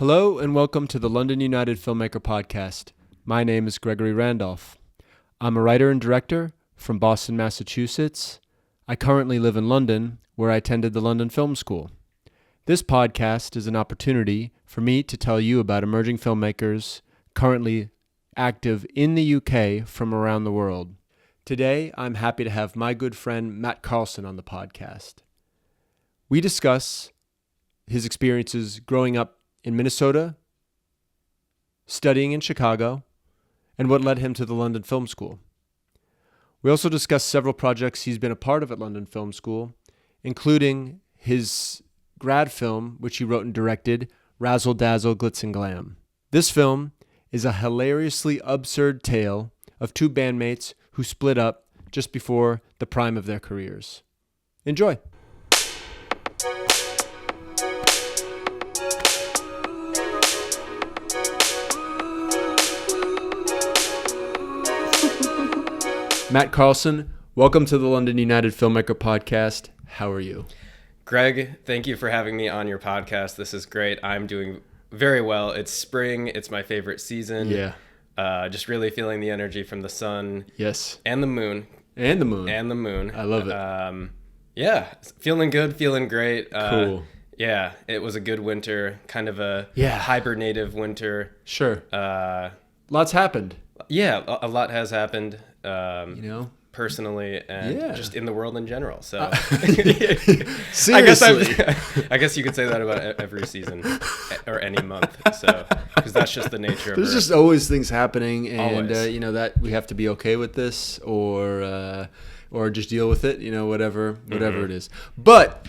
Hello and welcome to the London United Filmmaker Podcast. My name is Gregory Randolph. I'm a writer and director from Boston, Massachusetts. I currently live in London, where I attended the London Film School. This podcast is an opportunity for me to tell you about emerging filmmakers currently active in the UK from around the world. Today, I'm happy to have my good friend Matt Carlson on the podcast. We discuss his experiences growing up in Minnesota, studying in Chicago, and what led him to the London Film School. We also discuss several projects he's been a part of at London Film School, including his grad film, which he wrote and directed, Razzle, Dazzle, Glitz, and Glam. This film is a hilariously absurd tale of two bandmates who split up just before the prime of their careers. Enjoy! Matt Carlson, welcome to the London United Filmmaker Podcast. How are you? Greg, thank you for having me on your podcast. This is great. I'm doing very well. It's spring. It's my favorite season. Yeah. Just really feeling the energy from the sun. Yes. And the moon. And the moon. And the moon. I love it. Yeah. Feeling good. Feeling great. Cool. Yeah. It was a good winter. Kind of a hibernative winter. Sure. Lots happened. Yeah. A lot has happened. Personally and just in the world in general. So seriously, I guess you could say that about every season or any month. So because that's just the nature of it. There's just always things happening, and that we have to be okay with this, or just deal with it. Whatever it is. But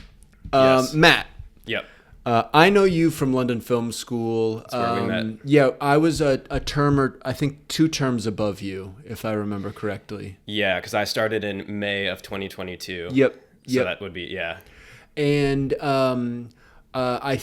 yes. Matt. Yep. I know you from London Film School. That's where we met. Yeah, I was a term or I think 2 terms above you, if I remember correctly. Yeah, because I started in May of 2022. Yep. So that would be, And I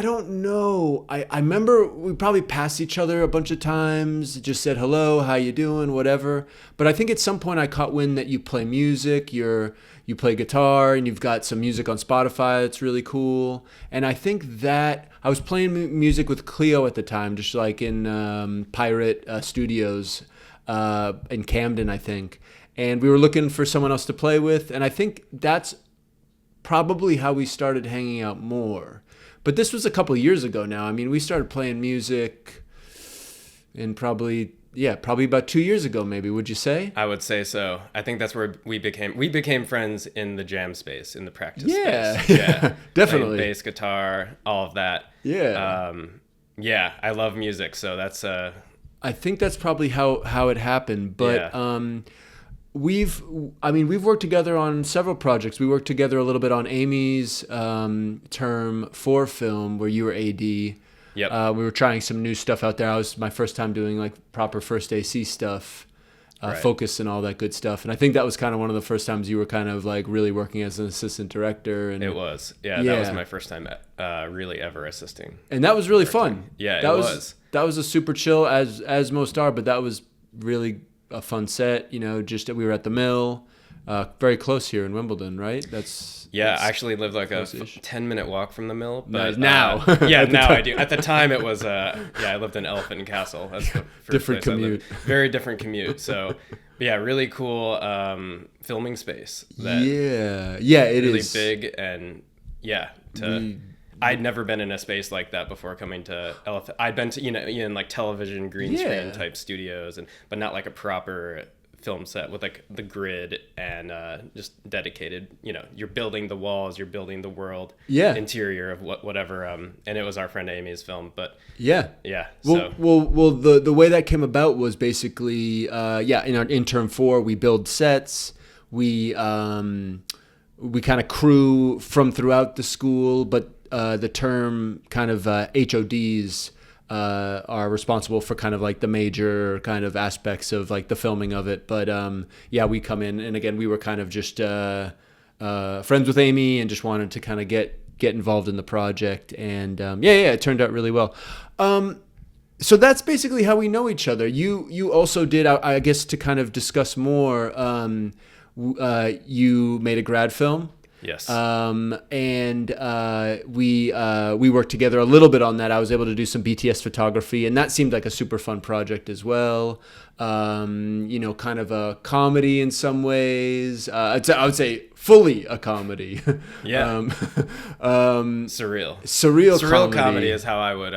don't know. I remember we probably passed each other a bunch of times, just said hello, how you doing, whatever. But I think at some point I caught wind that you play music, you play guitar, and you've got some music on Spotify that's really cool. And I think that I was playing music with Cleo at the time, just like in Pirate Studios in Camden, I think. And we were looking for someone else to play with, and I think that's probably how we started hanging out more. But this was a couple of years ago now. I mean, we started playing music in probably about 2 years ago, maybe. Would you say? I would say so. I think that's where we became friends in the jam space, in the practice space. Yeah, definitely. Bass, guitar, all of that. Yeah. I love music, so that's I think that's probably how it happened. But we've worked together on several projects. We worked together a little bit on Amy's term 4 film, where you were AD. Yep. We were trying some new stuff out there. It was my first time doing like proper first AC stuff, right. Focus and all that good stuff. And I think that was kind of one of the first times you were kind of like really working as an assistant director. And it was. Yeah. That was my first time really ever assisting. And that was really fun. Yeah, that was. That was a super chill, as most are, but that was really a fun set. Just that we were at the Mill, very close here in Wimbledon, right? I actually lived like a 10-minute walk from the Mill. But now, now I do. At the time, it was I lived in Elephant and Castle. That's the first different commute. Very different commute. So, really cool filming space. It really is really big, and I'd never been in a space like that before coming to Elephant. I'd been to in like television green screen type studios, but not like a proper film set with like the grid and just dedicated. You're building the walls, you're building the world interior of whatever. And it was our friend Amy's film, but Well, the way that came about was basically in term 4 we build sets. We kind of crew from throughout the school, but the term kind of HODs are responsible for kind of like the major kind of aspects of like the filming of it. But we come in, and again, we were kind of just friends with Amy and just wanted to kind of get involved in the project. And it turned out really well. So that's basically how we know each other. You also did, I guess, to kind of discuss more, you made a grad film. Yes. And we worked together a little bit on that. I was able to do some BTS photography, and that seemed like a super fun project as well. Kind of a comedy in some ways. I would say fully a comedy. Yeah. Surreal comedy is how I would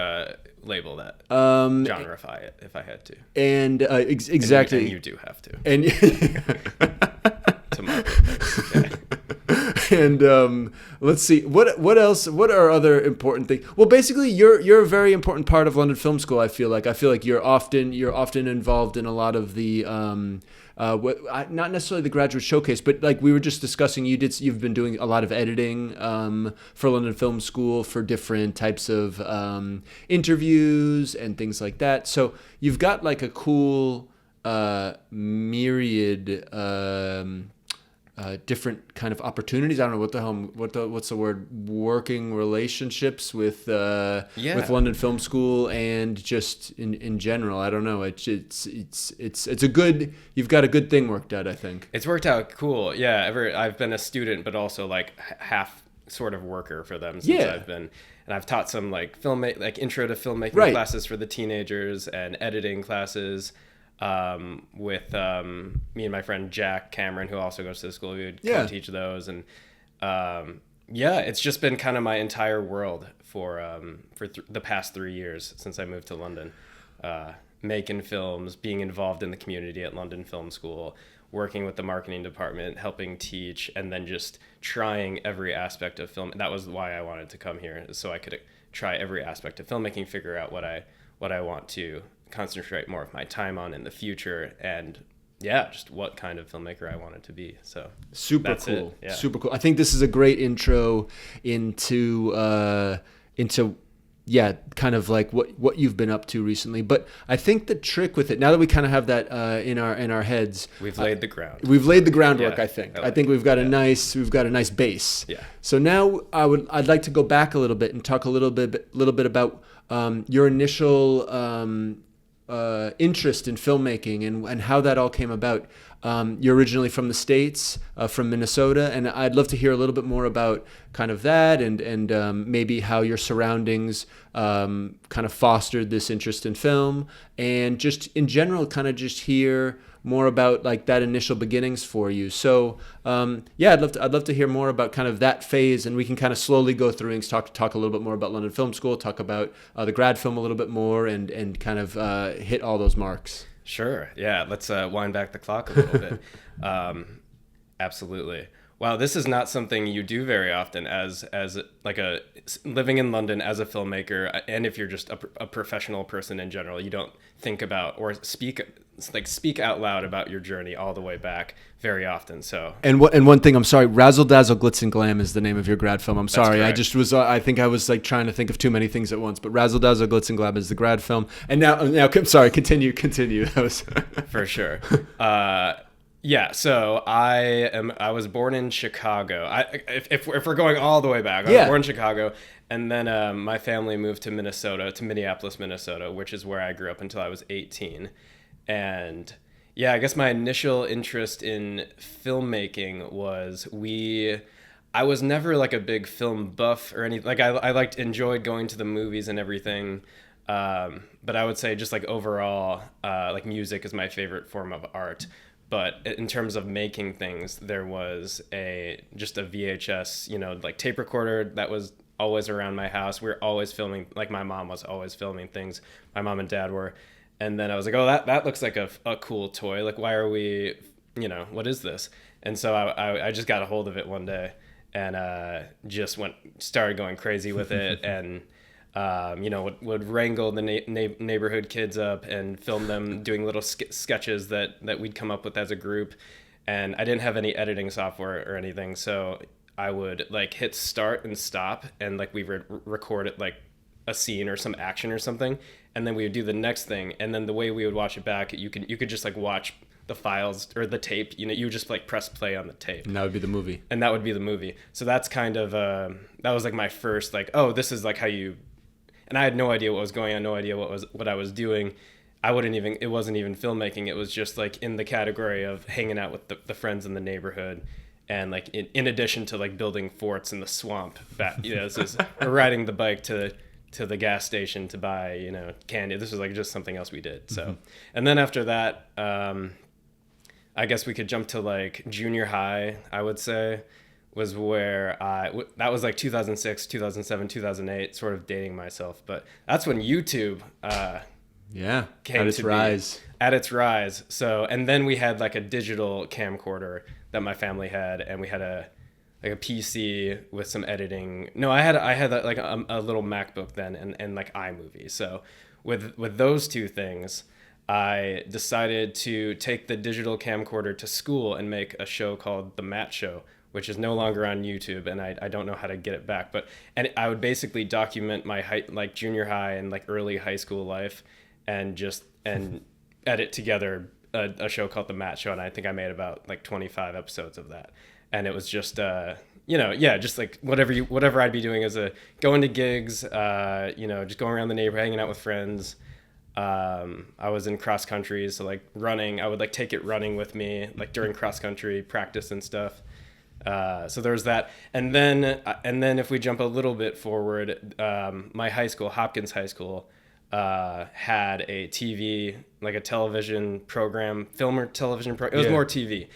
label that. Genreify it if I had to. And exactly. And you do have to. And to market things. Yeah. And let's see what else. What are other important things? Well, basically, you're a very important part of London Film School. I feel like you're often involved in a lot of the not necessarily the graduate showcase, but like we were just discussing, you've been doing a lot of editing for London Film School for different types of interviews and things like that. So you've got like a cool myriad. Different kind of opportunities. I don't know what's the word, working relationships with London Film School and just in general. I don't know. It's a good. You've got a good thing worked out. I think it's worked out cool. Yeah. I've been a student, but also like half sort of worker for them since I've been. And I've taught some like intro to filmmaking classes for the teenagers and editing classes. With me and my friend Jack Cameron, who also goes to the school. We would co-teach those, and it's just been kind of my entire world for the past 3 years since I moved to London. Making films, being involved in the community at London Film School, working with the marketing department, helping teach, and then just trying every aspect of film. That was why I wanted to come here, so I could try every aspect of filmmaking, figure out what I want to concentrate more of my time on in the future, and just what kind of filmmaker I wanted to be. So super cool. Yeah. Super cool. I think this is a great intro into kind of like what you've been up to recently. But I think the trick with it, now that we kind of have that in our heads, we've laid the ground. We've laid the groundwork. I think we've got a nice base. Yeah. So now I'd like to go back a little bit and talk a little bit about your initial interest in filmmaking and how that all came about. You're originally from the States, from Minnesota, and I'd love to hear a little bit more about kind of that and maybe how your surroundings kind of fostered this interest in film, and just in general kind of just hear more about like that initial beginnings for you. So I'd love to hear more about kind of that phase, and we can kind of slowly go through and talk a little bit more about London Film School, talk about the grad film a little bit more, and kind of hit all those marks. Sure. Yeah. Let's wind back the clock a little bit. Absolutely. Wow, this is not something you do very often as like living in London as a filmmaker, and if you're just a professional person in general, you don't think about or speak out loud about your journey all the way back very often. So and one thing, I'm sorry, Razzle, Dazzle, Glitz, and Glam is the name of your grad film. I'm sorry, I just was I think I was like trying to think of too many things at once. But Razzle, Dazzle, Glitz, and Glam is the grad film. And now I'm sorry, continue. That was for sure. Yeah, so I was born in Chicago. If we're going all the way back, I was born in Chicago, and then my family moved to Minneapolis, Minnesota, which is where I grew up until I was 18. And I guess my initial interest in filmmaking was I was never like a big film buff or anything. Like I enjoyed going to the movies and everything. But I would say just like overall, like music is my favorite form of art. But in terms of making things, there was just a VHS, like tape recorder that was always around my house. We were always filming, like my mom was always filming things. My mom and dad were. And then I was like, oh, that looks like a cool toy. Like, why are we, what is this? And so I just got a hold of it one day and just started going crazy with it. And would wrangle the neighborhood kids up and film them doing little sketches that we'd come up with as a group. And I didn't have any editing software or anything, so I would like hit start and stop, and like we would record it like a scene or some action or something, and then we would do the next thing. And then the way we would watch it back, you could just like watch the files or the tape. You would just like press play on the tape, and that would be the movie. So that's kind of that was like my first like, oh, this is like how you. And I had no idea what was going on, no idea what I was doing. It wasn't even filmmaking. It was just like in the category of hanging out with the friends in the neighborhood And like in addition to like building forts in the swamp, this is we're riding the bike to the gas station to buy, candy. This was like just something else we did. So, and then after that, I guess we could jump to like junior high, I would say, was where that was like 2006, 2007, 2008, sort of dating myself. But that's when YouTube came at its rise. At its rise. So, and then we had like a digital camcorder that my family had, and we had a PC with some editing. No, I had like a little MacBook then, and like iMovie. So with those two things, I decided to take the digital camcorder to school and make a show called The Matt Show, which is no longer on YouTube, and I don't know how to get it back. And I would basically document my like junior high and like early high school life, and edit together a show called The Matt Show, and I think I made about like 25 episodes of that. And it was just just like whatever I'd be doing as going to gigs, just going around the neighborhood, hanging out with friends. I was in cross country, so like running, I would like take it running with me, like during cross country practice and stuff. So there was that. And then if we jump a little bit forward, my high school, Hopkins High School, had a TV, like a television program, film or television program. It was more TV.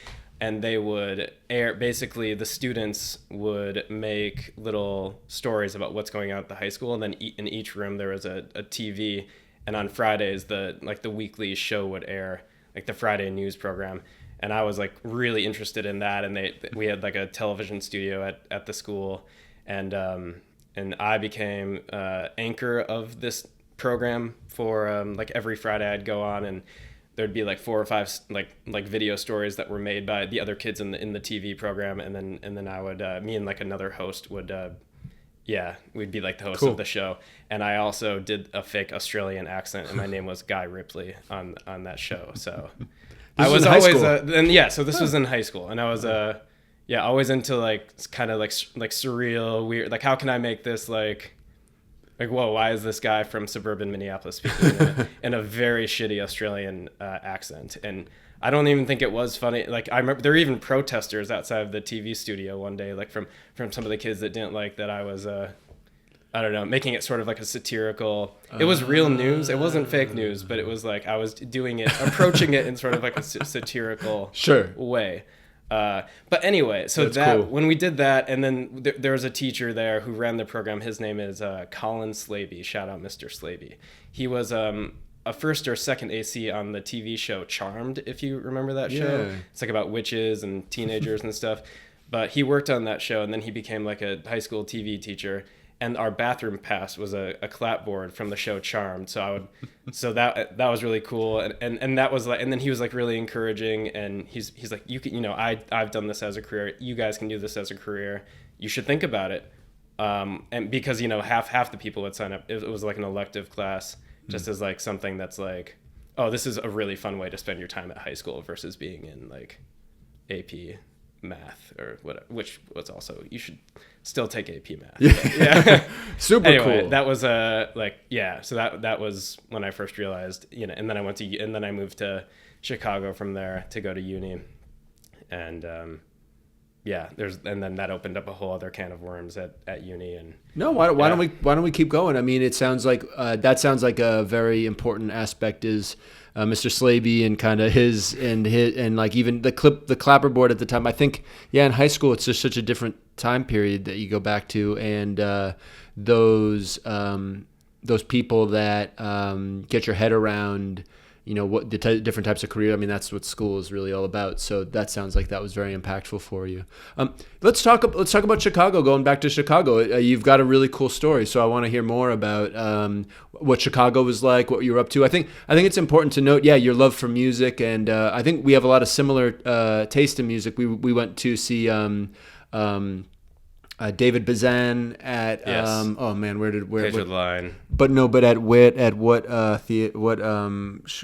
And they would air, basically the students would make little stories about what's going on at the high school. And then in each room there was a TV. And on Fridays, the weekly show would air, like the Friday news program. And I was like really interested in that. And we had like a television studio at the school. And I became anchor of this program for like every Friday I'd go on, and there'd be like 4 or 5 like video stories that were made by the other kids in the TV program, and then I would me and like another host would we'd be like the host of the show. And I also did a fake Australian accent, and my name was Guy Ripley on that show. So I was always so this was in high school, and I was always into like kind of like surreal, weird, like how can I make this like whoa, why is this guy from suburban Minneapolis speaking in a very shitty Australian accent? And I don't even think it was funny. Like I remember there were even protesters outside of the TV studio one day, like from some of the kids that didn't like that I was, I don't know, making it sort of like a satirical. It was real news. It wasn't fake news, but it was like I was doing it, approaching it in sort of like a satirical way. But anyway, so cool. When we did that, and then there was a teacher there who ran the program. His name is Colin Slaby. Shout out Mr. Slaby. He was a first or second AC on the TV show Charmed, if you remember that show. Yeah. It's like about witches and teenagers and stuff. But he worked on that show, and then he became like a high school TV teacher. And our bathroom pass was a clapboard from the show Charmed. So that was really cool. And that was like, and then he was like really encouraging, and he's like, you can, I've done this as a career. You guys can do this as a career. You should think about it. And because, half the people would sign up. It was like an elective class, just as like something that's like, oh, this is a really fun way to spend your time at high school versus being in like AP math or whatever, which was also, you should still take AP math. Yeah. Super anyway, cool. That was so that was when I first realized, and then I moved to Chicago from there to go to uni. And and then that opened up a whole other can of worms at uni. And why don't we keep going? I mean, it sounds like that sounds like a very important aspect is Mr. Slaby and kind of his and like even the clapperboard at the time. I think in high school it's just such a different time period that you go back to, and those people that get your head around what the different types of career. I mean, that's what school is really all about. So that sounds like that was very impactful for you. Let's talk about Chicago. Going back to Chicago, you've got a really cool story. So I want to hear more about what Chicago was like, what you were up to. I think it's important to note, your love for music, and I think we have a lot of similar taste in music. We went to see David Bazan at Page of the Line. But at what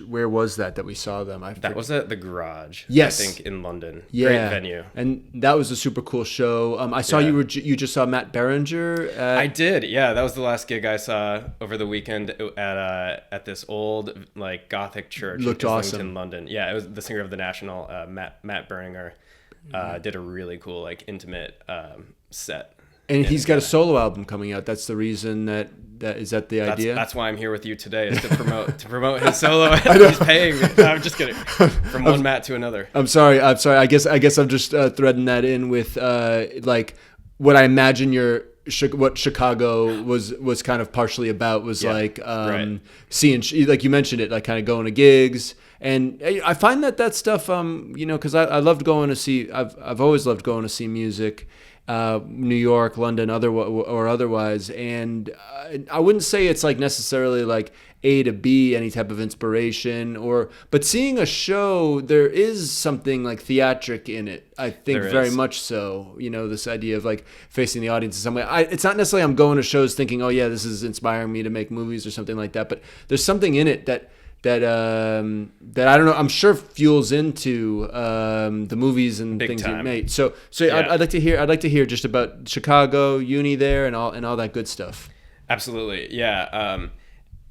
where was that we saw them? That was at the Garage. Yes, I think in London. Yeah. Great venue. And that was a super cool show. I saw you just saw Matt Berringer. I did. Yeah, that was the last gig I saw over the weekend at this old like Gothic church. Looked in awesome. London. Yeah, it was the singer of the National, Matt Berringer. did a really cool like intimate set. And he's got a solo album coming out. That's the reason that is that the idea? That's why I'm here with you today, is to promote his solo. He's paying me. I'm just kidding. From one Matt to another. I'm sorry. I guess I'm just threading that in with like what I imagine what Chicago was kind of partially about was like right. seeing, like you mentioned it, like kind of going to gigs. And I find that stuff, because I loved going to see. I've always loved going to see music. New York, London, or otherwise, and I wouldn't say it's like necessarily like A to B, any type of inspiration, but seeing a show, there is something like theatric in it. I think very much so. This idea of like facing the audience in some way. It's not necessarily I'm going to shows thinking, oh yeah, this is inspiring me to make movies or something like that, but there's something in it that I don't know, I'm sure fuels into the movies and Big things time. you made. So Yeah. I'd like to hear just about Chicago, uni there, and all that good stuff. Absolutely, yeah.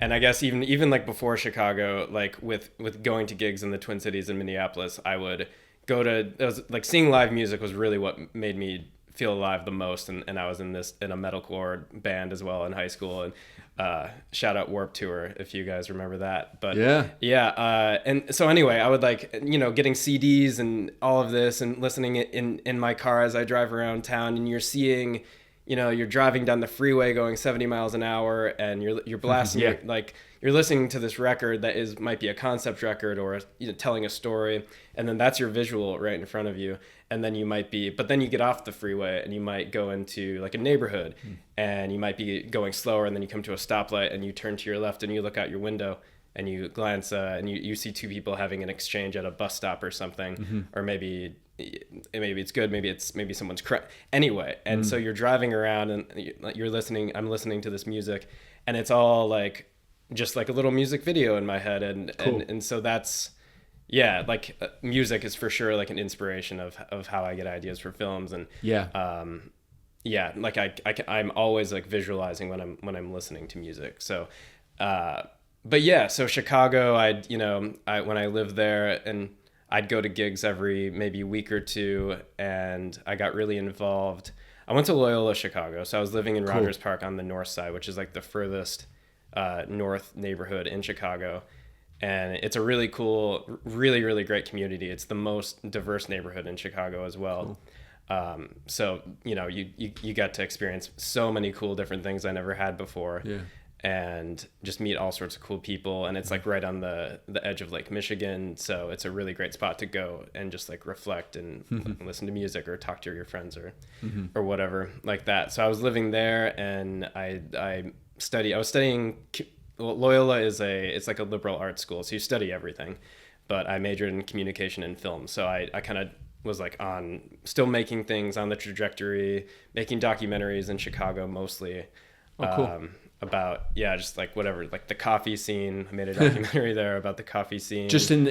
And I guess even like before Chicago, like with going to gigs in the Twin Cities and Minneapolis, I would go to, it was like seeing live music was really what made me feel alive the most, and I was in a metalcore band as well in high school, and shout out Warped Tour if you guys remember that. But and so anyway, I would like getting CDs and all of this and listening in my car as I drive around town, and you're seeing, you're driving down the freeway going 70 miles an hour, and you're blasting you're listening to this record that might be a concept record or telling a story, and then that's your visual right in front of you. And then but then you get off the freeway and you might go into like a neighborhood, and you might be going slower, and then you come to a stoplight and you turn to your left and you look out your window and you glance and you see two people having an exchange at a bus stop or something, or maybe it's good, maybe someone's anyway. And so you're driving around and I'm listening to this music, and it's all like just like a little music video in my head, and so that's like music is for sure like an inspiration of how I get ideas for films, and like I'm always like visualizing when I'm listening to music. So so Chicago, when I lived there, and I'd go to gigs every maybe week or two, and I got really involved. I went to Loyola Chicago, so I was living in Rogers Park on the north side, which is like the furthest north neighborhood in Chicago. And it's a really cool, really, really great community. It's the most diverse neighborhood in Chicago as well. Cool. So, you got to experience so many cool different things I never had before. Yeah. And just meet all sorts of cool people. And it's like right on the edge of Lake Michigan. So it's a really great spot to go and just like reflect and listen to music or talk to your friends or whatever like that. So I was living there, and I was studying. Loyola it's like a liberal arts school, so you study everything, but I majored in communication and film. So I kind of was like still making things on the trajectory, making documentaries in Chicago mostly. Cool. About just like whatever, like the coffee scene. I made a documentary there about the coffee scene. Just was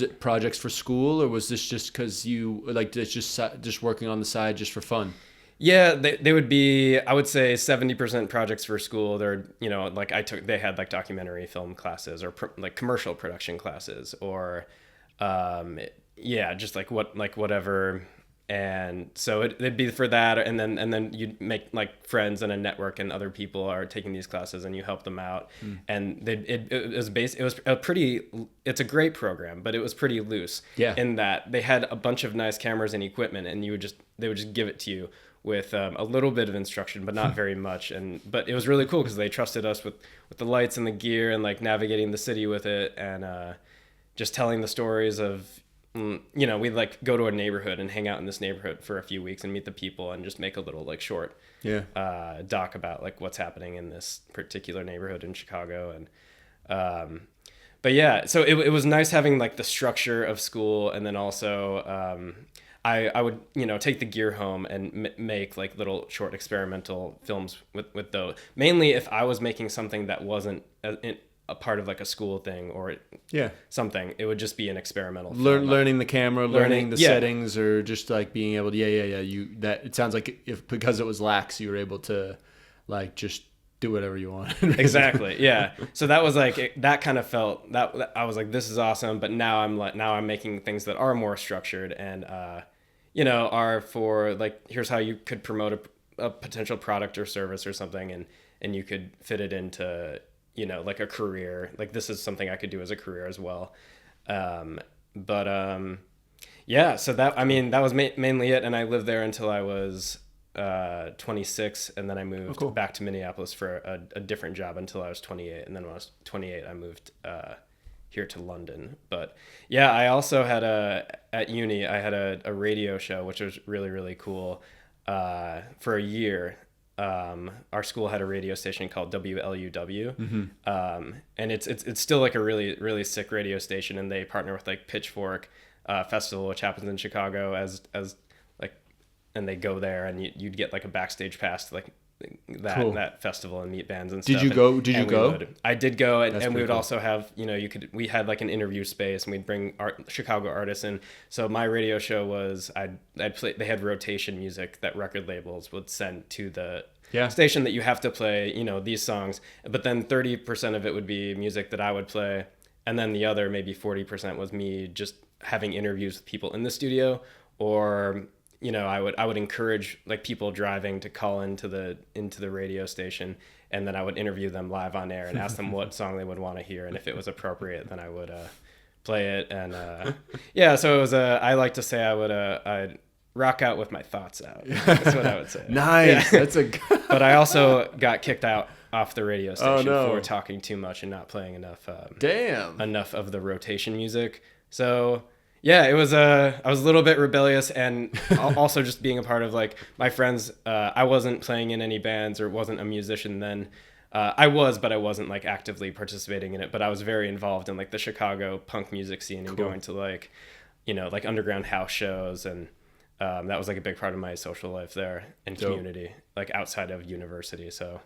it projects for school, or was this just because you like just working on the side just for fun? Yeah, they would be, I would say 70% projects for school. They're, they had like documentary film classes or like commercial production classes, or just like whatever. And so it'd be for that, and then you'd make like friends and a network, and other people are taking these classes, and you help them out. And it's a great program, but it was pretty loose. Yeah. In that they had a bunch of nice cameras and equipment, and they would just give it to you with a little bit of instruction, but not very much. But it was really cool because they trusted us with the lights and the gear, and like navigating the city with it, and just telling the stories of. We'd like go to a neighborhood and hang out in this neighborhood for a few weeks and meet the people and just make a little like short doc about like what's happening in this particular neighborhood in Chicago. And so it was nice having like the structure of school, and then also I would take the gear home and make like little short experimental films with those, mainly if I was making something that wasn't a part of like a school thing or something. It would just be an experimental film. Learning the camera, learning the settings, or just like being able to it sounds like because it was lax, you were able to like just do whatever you want. Exactly. Yeah. So that was like, that kind of felt that I was like, this is awesome. But now I'm making things that are more structured and, are for like, here's how you could promote a potential product or service or something. And you could fit it into, like a career. Like this is something I could do as a career as well. Yeah, so that was mainly it. And I lived there until I was 26, and then I moved back to Minneapolis for a different job until I was 28. And then when I was 28, I moved here to London. But yeah, I also had at uni, I had a radio show, which was really, really cool. For a year, our school had a radio station called WLUW. Mm-hmm. And it's still like a really, really sick radio station. And they partner with like Pitchfork Festival, which happens in Chicago as like, and they go there and you'd get like a backstage pass to like that festival and meet bands and stuff. Did you go? I did go, and we would cool. also have, we had like an interview space, and we'd bring Chicago artists in. So my radio show was, I'd play, they had rotation music that record labels would send to the station that you have to play, these songs. But then 30% of it would be music that I would play. And then the other maybe 40% was me just having interviews with people in the studio, or I would encourage like people driving to call into the radio station, and then I would interview them live on air and ask them what song they would want to hear, and if it was appropriate, then I would play it. And so it was I like to say I'd rock out with my thoughts out. That's what I would say. Nice. Yeah. That's But I also got kicked out off the radio station for talking too much and not playing enough of the rotation music. So yeah, it was I was a little bit rebellious, and also just being a part of like my friends. I wasn't playing in any bands or wasn't a musician then. I was, but I wasn't like actively participating in it. But I was very involved in like the Chicago punk music scene and going to like, like underground house shows, and that was like a big part of my social life there and community, like outside of university. So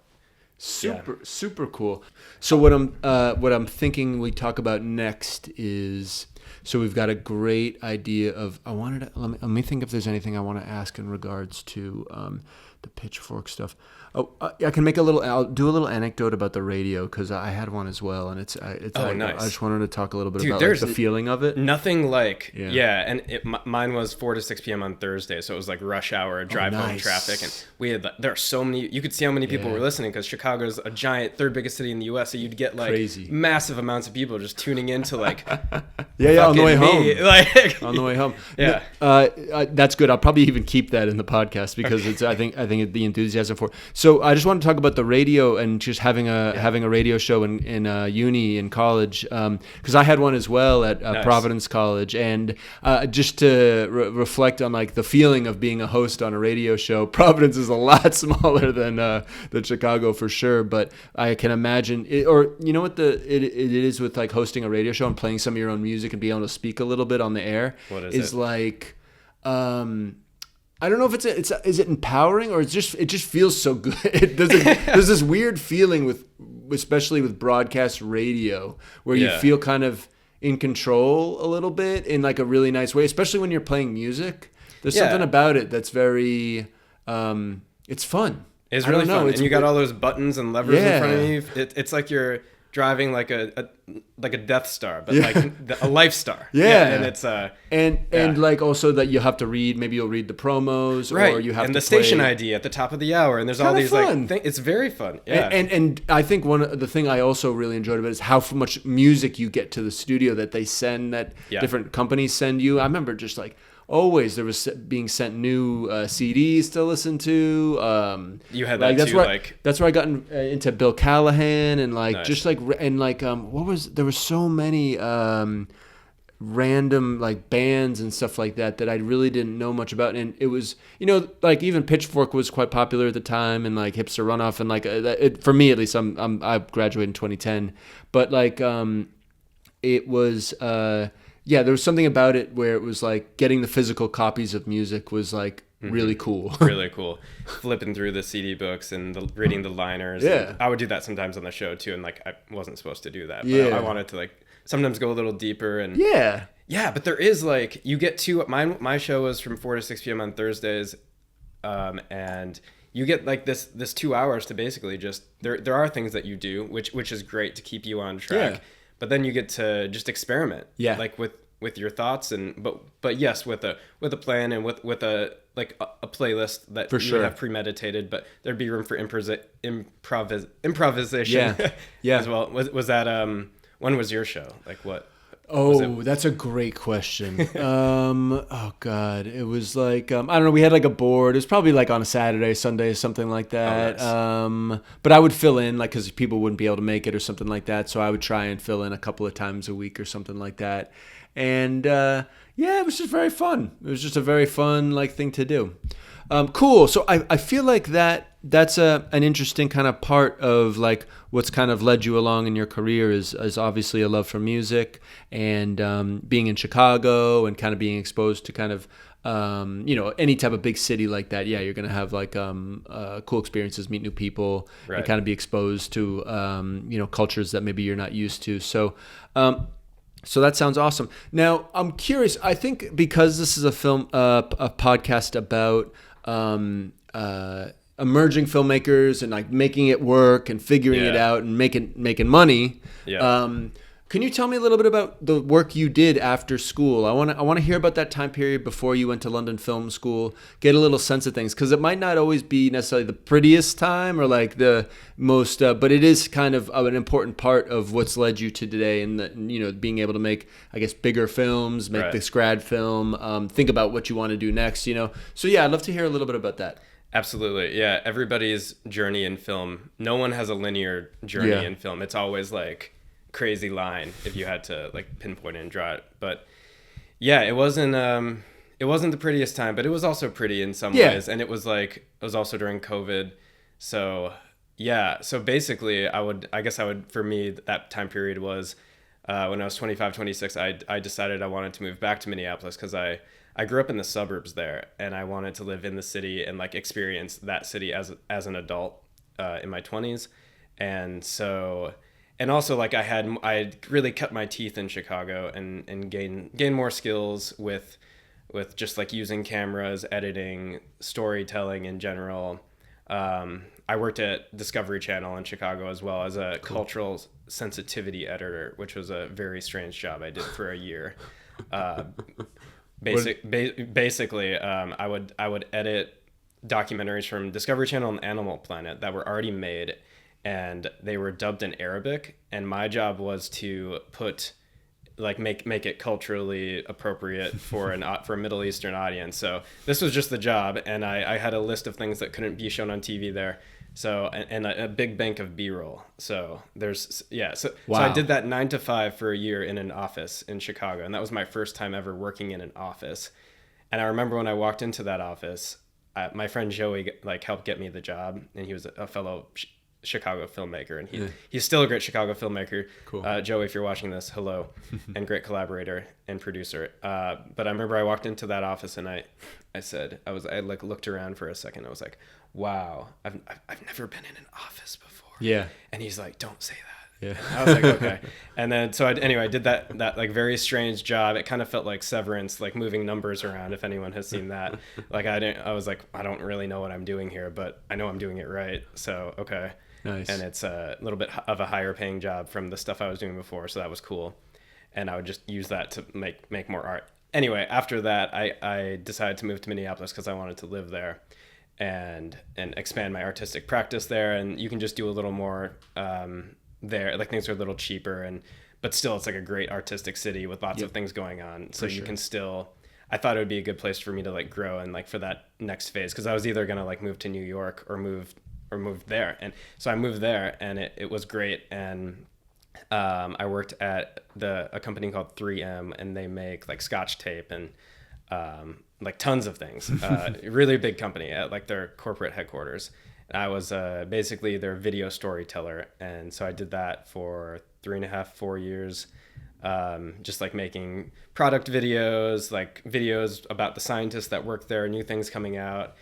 super cool. So what I'm thinking we talk about next is, so we've got a great idea of, let me think if there's anything I want to ask in regards to the Pitchfork stuff. I can I'll do a little anecdote about the radio, because I had one as well, and it's nice. I just wanted to talk a little bit about like, the feeling of it. Nothing like and mine was 4 to 6 p.m. on Thursday, so it was like rush hour drive home traffic, and we had there are so many. You could see how many people were listening, because Chicago's a giant third biggest city in the U.S., so you'd get like massive amounts of people just tuning in to like on the way home, like on the way home. That's good. I'll probably even keep that in the podcast, because it's I think the enthusiasm for it. So I just want to talk about the radio and just having a radio show in uni and college, because I had one as well at Providence College, and just to reflect on like the feeling of being a host on a radio show. Providence is a lot smaller than Chicago for sure, but I can imagine it, or what it is with like hosting a radio show and playing some of your own music and being able to speak a little bit on the air. What is it? Like I don't know if is it empowering, or it just feels so good. There's this weird feeling especially with broadcast radio, where you feel kind of in control a little bit in like a really nice way, especially when you're playing music. There's something about it that's very it's fun. It's really fun. And you got all those buttons and levers in front of you. It's like you're driving like a Death Star, but like a Life Star. And it's and like also that you have to read. Maybe you'll read the promos, or you have and to the station ID at the top of the hour, and there's all these fun. like it's very fun. Yeah, and I think the thing I also really enjoyed about it is how much music you get to the studio that they send, that different companies send you. I remember just like, always there was being sent new CDs to listen to. You had that too. That's where I got into Bill Callahan, and like just like and like there were so many random like bands and stuff like that I really didn't know much about, and it was like even Pitchfork was quite popular at the time, and like Hipster Runoff, and like for me at least, I graduated in 2010, but like it was. There was something about it where it was like getting the physical copies of music was like really cool. Really cool. Flipping through the CD books and reading the liners. Yeah. I would do that sometimes on the show too, and like I wasn't supposed to do that. But I wanted to like sometimes go a little deeper, and but there is like you get to my show was from 4 to 6 p.m. on Thursdays, and you get like this 2 hours to basically just there are things that you do which is great to keep you on track. Yeah. But then you get to just experiment. Yeah. Like with your thoughts but yes, with a plan and with a playlist that For you sure. would have premeditated, but there'd be room for improvisation. Yeah. As well. Was that when was your show? Like what? Oh, that's a great question. Oh God, it was like I don't know. We had like a board. It was probably like on a Saturday, Sunday, something like that. Oh, nice. But I would fill in like because people wouldn't be able to make it or something like that. So I would try and fill in a couple of times a week or something like that. And yeah, it was just very fun. It was just a very fun like thing to do. Cool. So I feel like that's an interesting kind of part of like what's kind of led you along in your career is obviously a love for music and being in Chicago and kind of being exposed to kind of any type of big city like that. Yeah, you're gonna have like cool experiences, meet new people, right. and kind of be exposed to cultures that maybe you're not used to. So that sounds awesome. Now, I'm curious. I think because this is a podcast about emerging filmmakers and like making it work and figuring it out and making money. Yeah. Can you tell me a little bit about the work you did after school? I want to hear about that time period before you went to London Film School. Get a little sense of things because it might not always be necessarily the prettiest time or like the most, but it is kind of an important part of what's led you to today and being able to make, I guess, bigger films, make this grad film, think about what you want to do next. So yeah, I'd love to hear a little bit about that. Absolutely. Yeah. Everybody's journey in film. No one has a linear journey in film. It's always like crazy line if you had to like pinpoint it and draw it. But yeah, it wasn't the prettiest time, but it was also pretty in some ways. And it was also during COVID. So yeah. So basically for me, that time period was when I was 25, 26, I decided I wanted to move back to Minneapolis because I grew up in the suburbs there and I wanted to live in the city and like experience that city as an adult in my 20s. And also like I really cut my teeth in Chicago and gain more skills with just like using cameras, editing, storytelling in general. I worked at Discovery Channel in Chicago as well as a cultural sensitivity editor, which was a very strange job I did for a year. Basically, I would edit documentaries from Discovery Channel and Animal Planet that were already made, and they were dubbed in Arabic. And my job was to make it culturally appropriate for a Middle Eastern audience. So this was just the job, and I had a list of things that couldn't be shown on TV there. So and a big bank of B-roll. So wow. So I did that 9 to 5 for a year in an office in Chicago, and that was my first time ever working in an office. And I remember when I walked into that office, my friend Joey helped get me the job, and he was a fellow Chicago filmmaker, and he's still a great Chicago filmmaker. Cool. Joey, if you're watching this, hello, and great collaborator and producer. But I remember I walked into that office and I looked around for a second. I was like, wow, I've never been in an office before. Yeah. And he's like, don't say that. Yeah. I was like, okay. And then, so I did that like very strange job. It kind of felt like Severance, like moving numbers around, if anyone has seen that. I was like, I don't really know what I'm doing here, but I know I'm doing it right. So, okay. Nice. And it's a little bit of a higher paying job from the stuff I was doing before. So that was cool. And I would just use that to make more art. Anyway, after that, I decided to move to Minneapolis because I wanted to live there and expand my artistic practice there. And you can just do a little more there. Like things are a little cheaper, but still it's like a great artistic city with lots of things going on. So you can still, I thought it would be a good place for me to like grow and like for that next phase. Cause I was either going to like move to New York or move there. And so I moved there and it was great. And I worked at a company called 3M, and they make like Scotch tape and like tons of things. Really big company at like their corporate headquarters. And I was basically their video storyteller, and so I did that for 3.5, 4 years. Just like making product videos, like videos about the scientists that work there, new things coming out,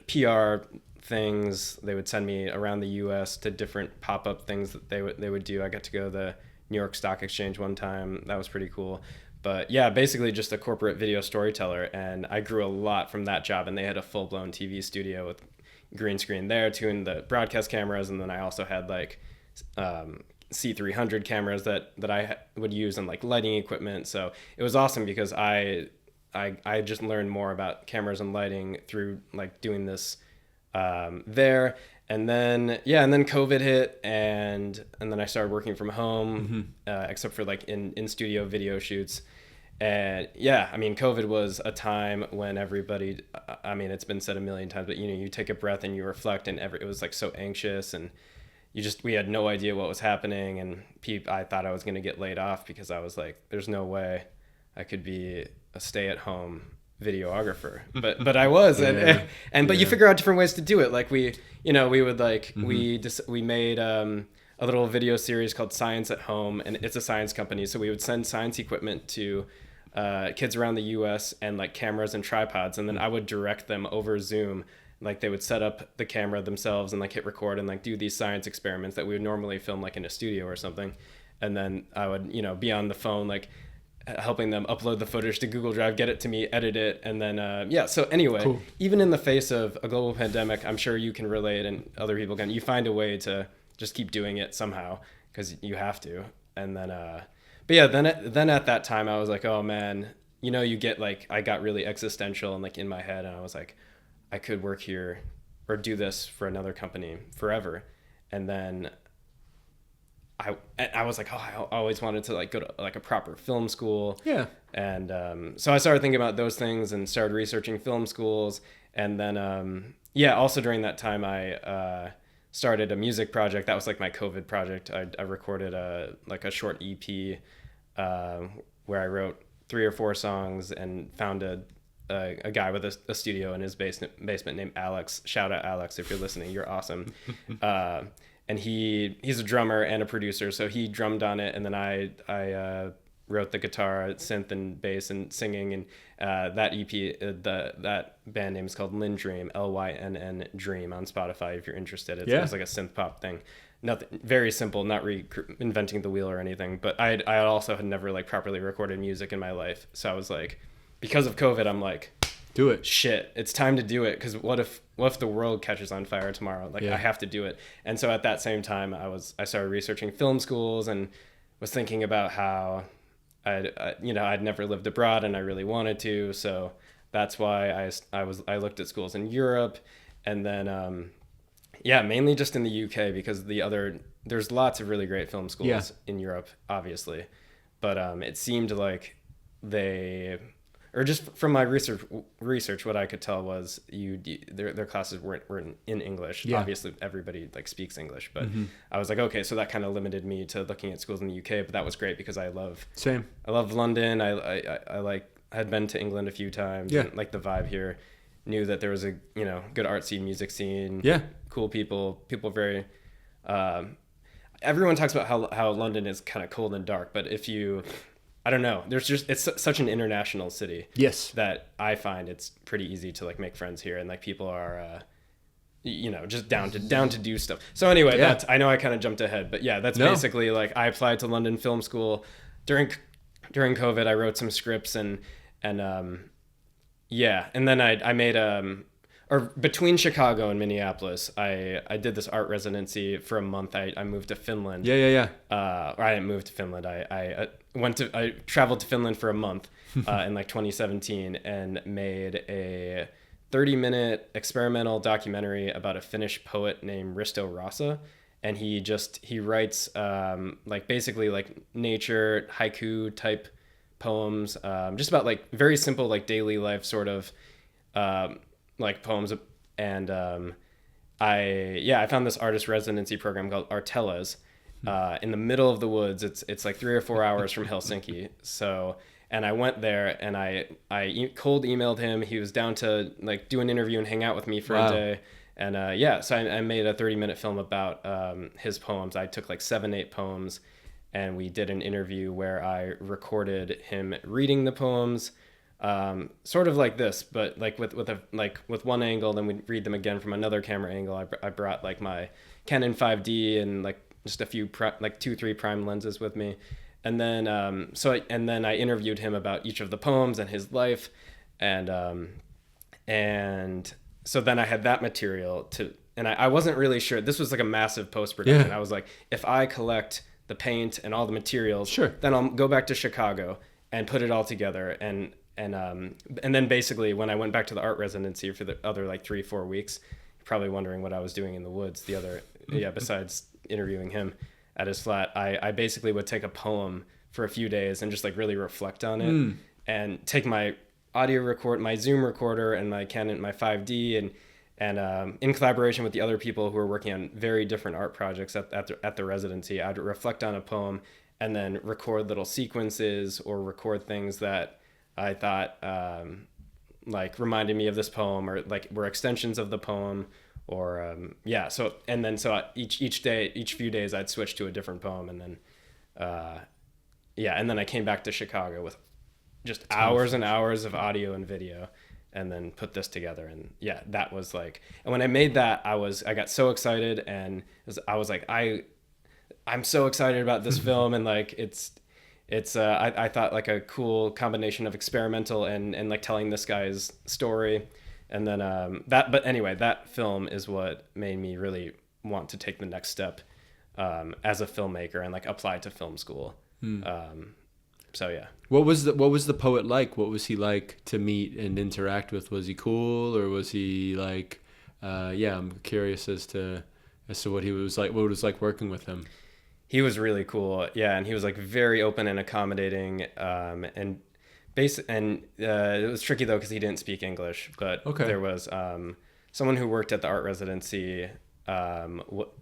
PR things. They would send me around the US to different pop-up things that they would do. I got to go to the New York Stock Exchange one time. That was pretty cool. But yeah, basically just a corporate video storyteller. And I grew a lot from that job. And they had a full-blown TV studio with green screen there, tuned the broadcast cameras. And then I also had like C300 cameras that I would use, and like lighting equipment. So it was awesome because I just learned more about cameras and lighting through like doing this there. And then COVID hit, and then I started working from home, except for like in studio video shoots. And yeah, I mean, COVID was a time when everybody, I mean, it's been said a million times, but you take a breath and you reflect, and it was like so anxious, and we had no idea what was happening. And I thought I was going to get laid off because I was like, there's no way I could be a stay-at-home videographer, but I was. But you figure out different ways to do it. Like we would like, we made a little video series called Science at Home, and it's a science company. So we would send science equipment to kids around the US, and like cameras and tripods. And then I would direct them over Zoom. Like they would set up the camera themselves and like hit record and like do these science experiments that we would normally film like in a studio or something. And then I would, be on the phone, like helping them upload the footage to Google Drive, get it to me, edit it. And then, so anyway, cool. Even in the face of a global pandemic, I'm sure you can relate, and other people can, you find a way to just keep doing it somehow because you have to. And then, then at that time I was like, oh man, you get like, I got really existential and like in my head, and I was like, I could work here or do this for another company forever. And then I was like, oh, I always wanted to like go to like a proper film school. Yeah. And so I started thinking about those things and started researching film schools. And then, also during that time, I started a music project. That was like my COVID project. I recorded a short EP where I wrote 3 or 4 songs and found a guy with a studio in his basement named Alex. Shout out Alex if you're listening. You're awesome. And he's a drummer and a producer, so he drummed on it, and then I wrote the guitar, synth, and bass and singing. And that EP, that band name is called Lynn Dream, Lynn Dream, on Spotify if you're interested. It's like a synth pop thing. Nothing, very simple, not inventing the wheel or anything. But I also had never like properly recorded music in my life, so I was like, because of COVID, I'm like, do it. Shit, it's time to do it. Because what if the world catches on fire tomorrow? Like, I have to do it. And so at that same time, I started researching film schools and was thinking about how I'd never lived abroad and I really wanted to. So that's why I looked at schools in Europe, and then mainly just in the UK, because there's lots of really great film schools in Europe, obviously, but it seemed like or just from my research, what I could tell was their classes weren't in English. Yeah. Obviously, everybody like speaks English, but I was like, okay, so that kind of limited me to looking at schools in the UK. But that was great because I love London. I had been to England a few times. Yeah. And, like the vibe here, knew that there was a good art scene, music scene. Yeah. Cool people very. Everyone talks about how London is kind of cold and dark, but if you I don't know. It's such an international city. Yes. That I find it's pretty easy to like make friends here, and like people are, just down to do stuff. So anyway, I know I kind of jumped ahead, but that's basically like I applied to London Film School during COVID. I wrote some scripts and then I made or between Chicago and Minneapolis, I did this art residency for a month. I moved to Finland. Or I didn't move to Finland. I traveled to Finland for a month in like 2017 and made a 30-minute experimental documentary about a Finnish poet named Risto Rasa. And he writes like basically like nature haiku type poems, just about like very simple like daily life sort of like poems. And I found this artist residency program called Artellas in the middle of the woods. It's like 3 or 4 hours from Helsinki. So, and I went there and I cold emailed him. He was down to like do an interview and hang out with me for a day. And so I made a 30-minute film about his poems. I took like 7-8 poems, and we did an interview where I recorded him reading the poems, sort of like this, but like with one angle. Then we'd read them again from another camera angle. I brought like my Canon 5D and like just a few 2-3 prime lenses with me, and then and then I interviewed him about each of the poems and his life, and so then I had that material and I wasn't really sure. This was like a massive post-production. Yeah. I was like, if I collect the paint and all the materials, Sure, then I'll go back to Chicago and put it all together. And then basically when I went back to the art residency for the other like 3-4 weeks, you're probably wondering what I was doing in the woods besides interviewing him at his flat, I basically would take a poem for a few days and just like really reflect on it and take my my Zoom recorder and my Canon, my 5D, and in collaboration with the other people who were working on very different art projects at the residency, I'd reflect on a poem and then record little sequences or record things that I thought like reminded me of this poem or like were extensions of the poem or so each few days I'd switch to a different poem, and then and then I came back to Chicago with just hours and hours of audio and video, and then put this together. And that was like, and when I made that, I got so excited, and I was like, I'm so excited about this film, and like I thought like a cool combination of experimental and like telling this guy's story. And then that film is what made me really want to take the next step as a filmmaker and like apply to film school. So yeah. What was the poet like? What was he like to meet and interact with? Was he cool, or was he like I'm curious as to what he was like, what it was like working with him. He was really cool. Yeah, and he was like very open and accommodating, and it was tricky though because he didn't speak English, but there was someone who worked at the art residency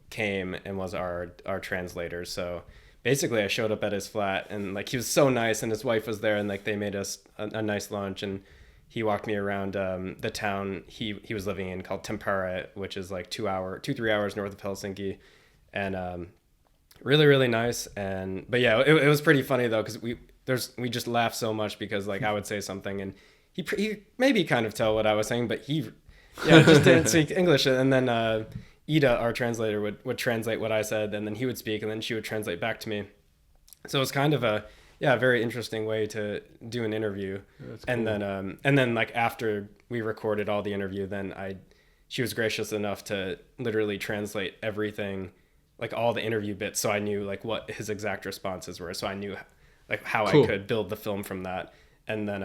came and was our translator. So basically I showed up at his flat, and like he was so nice, and his wife was there, and like they made us a nice lunch, and he walked me around the town he was living in called Tampere, which is like 2-3 hours north of Helsinki, and really, really nice. But yeah, it was pretty funny though, because we just laughed so much because like I would say something and he maybe kind of tell what I was saying, but he just didn't speak English. And then Ida, our translator, would translate what I said, and then he would speak, and then she would translate back to me. So it was kind of a very interesting way to do an interview. That's and cool. then like after we recorded all the interview, then she was gracious enough to literally translate everything, like all the interview bits, so I knew like what his exact responses were, so I knew like how I could build the film from that. And then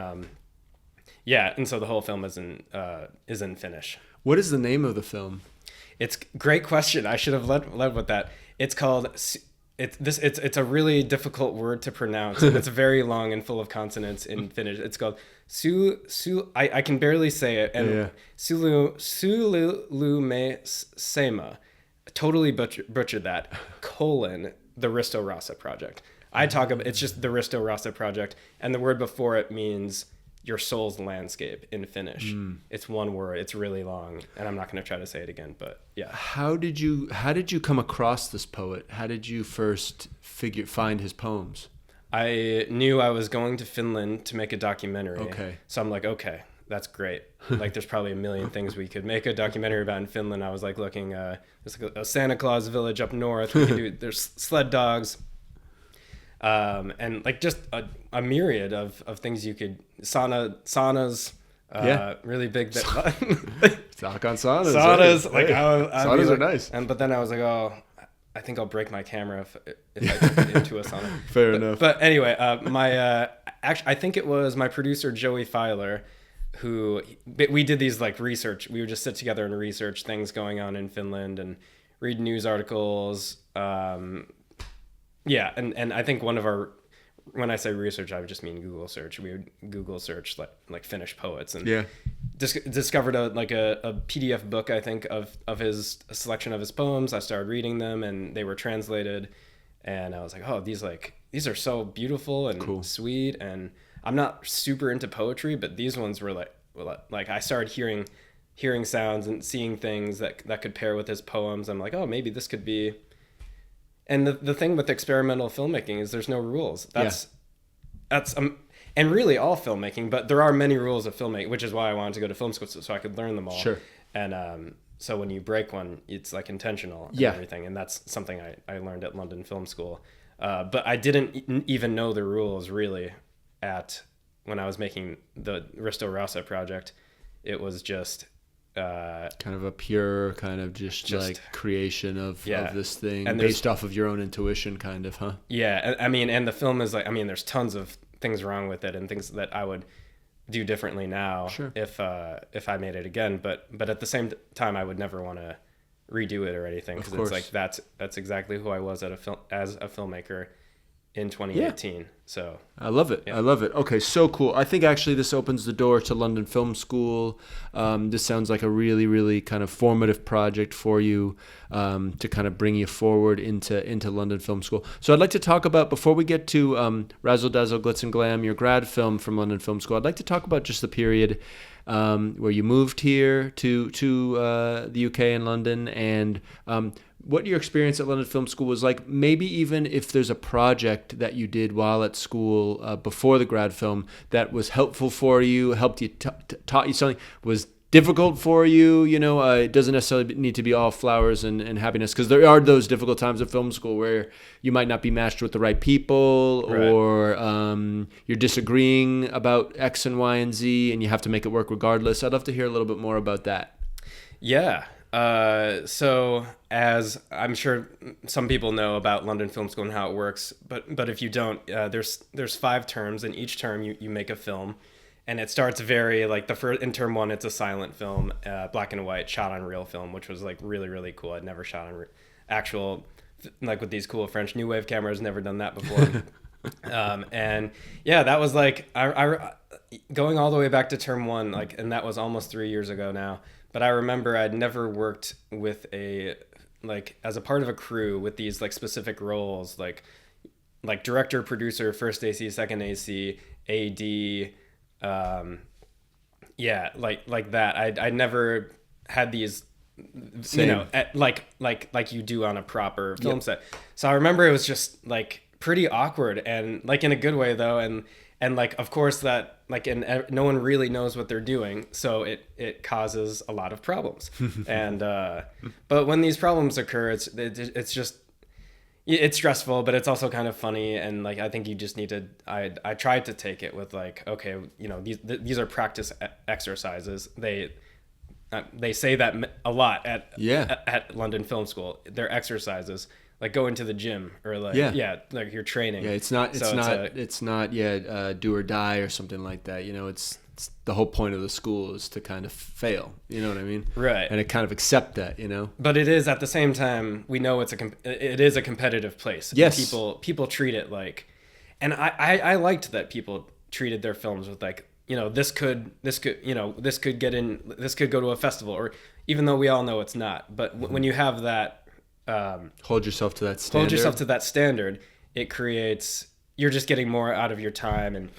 and so the whole film is in Finnish. What is the name of the film? It's great question. I should have led with that. It's called it's a really difficult word to pronounce, and it's very long and full of consonants in Finnish. It's called I can barely say it, and Sulume Sema. Totally butchered that. The Risto Rasa Project. I talk about, it's just the Risto Rasa Project, and the word before it means your soul's landscape in Finnish. It's one word. It's really long, and I'm not going to try to say it again, but yeah. How did you come across this poet? How did you first find his poems? I knew I was going to Finland to make a documentary. Okay. So I'm like, okay, that's great. Like there's probably a million things we could make a documentary about in Finland. I was like looking, there's like a Santa Claus village up north. There's sled dogs. And like just a myriad of things you could, saunas, really big. Talk on saunas. Saunas, right? like saunas are nice. But then I was like, oh, I think I'll break my camera if I get into a sauna. Fair enough. But anyway, I think it was my producer Joey Filer, who we did these like research. We would just sit together and research things going on in Finland and read news articles. And I think when I say research, I would just mean Google search. We would Google search like Finnish poets, and discovered a PDF book, I think, of a selection of his poems. I started reading them, and they were translated, and I was like, oh, these are so beautiful and cool. Sweet. And I'm not super into poetry, but these ones were like I started hearing sounds and seeing things that could pair with his poems. I'm like, oh, maybe this could be. And the thing with experimental filmmaking is there's no rules. That's and really all filmmaking, but there are many rules of filmmaking, which is why I wanted to go to film school so I could learn them all. Sure. And so when you break one, it's like intentional and everything. And that's something I learned at London Film School. But I didn't even know the rules really when I was making the Risto Rasa project. It was just kind of a pure kind of just like creation of this thing and based off of your own intuition kind of, huh? Yeah. I mean, and the film is like, I mean, there's tons of things wrong with it and things that I would do differently now if I made it again. But at the same time, I would never want to redo it or anything, because it's like that's exactly who I was as a filmmaker in 2018. So I love it. I love it. Okay, so cool. I think actually this opens the door to London Film School. This sounds like a really, really kind of formative project for you, to kind of bring you forward into London Film School. So I'd like to talk about, before we get to Razzle, Dazzle, Glitz, and Glam, your grad film from London Film School, I'd like to talk about just the period where you moved here to the UK and London, and what your experience at London Film School was like. Maybe even if there's a project that you did while at school before the grad film that was helpful for you, helped you, taught you something, was difficult for you. It doesn't necessarily need to be all flowers and happiness, because there are those difficult times at film school where you might not be matched with the right people, or you're disagreeing about X and Y and Z, and you have to make it work regardless. I'd love to hear a little bit more about that. Yeah. So as I'm sure some people know about London Film School and how it works, but if you don't, there's 5 terms, and each term you make a film, and it starts very like in term 1, it's a silent film, black and white, shot on reel film, which was like really, really cool. I'd never shot on actual, like with these cool French New Wave cameras, never done that before. And yeah, that was like, I going all the way back to term 1, like, and that was almost 3 years ago now. But I remember I'd never worked with as a part of a crew with these like specific roles, like director, producer, first AC, second AC, AD, like that. I'd never had these, Same. like you do on a proper film set. So I remember it was just like pretty awkward, and like in a good way though, and like of course that like, and no one really knows what they're doing, so it causes a lot of problems. And but when these problems occur, it's just, it's stressful, but it's also kind of funny. And like, I think you just need to, I tried to take it with like, okay, these are practice exercises. They say that a lot at London Film School. They're exercises. Like going to the gym, or like like you're training. Yeah, it's not do or die or something like that. It's the whole point of the school is to kind of fail. You know what I mean? Right. And to kind of accept that. But it is, at the same time, we know it is a competitive place. Yes. People treat it like, and I liked that people treated their films with like, this could get in, this could go to a festival, or even though we all know it's not. But when you have that. Hold yourself to that standard. It creates, you're just getting more out of your time,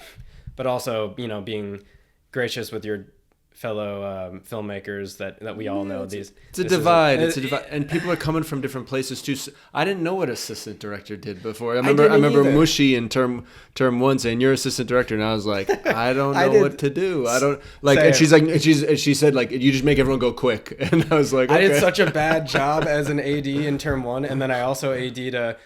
but also being gracious with your fellow filmmakers that we all know. It's a divide. And people are coming from different places too. So I didn't know what assistant director did before. I remember Mushy in term 1 saying, "You're assistant director," and I was like, I don't know what to do. I don't like. And she's like, she said like, you just make everyone go quick, and I was like, okay. I did such a bad job as an AD in term 1, and then I also AD'd a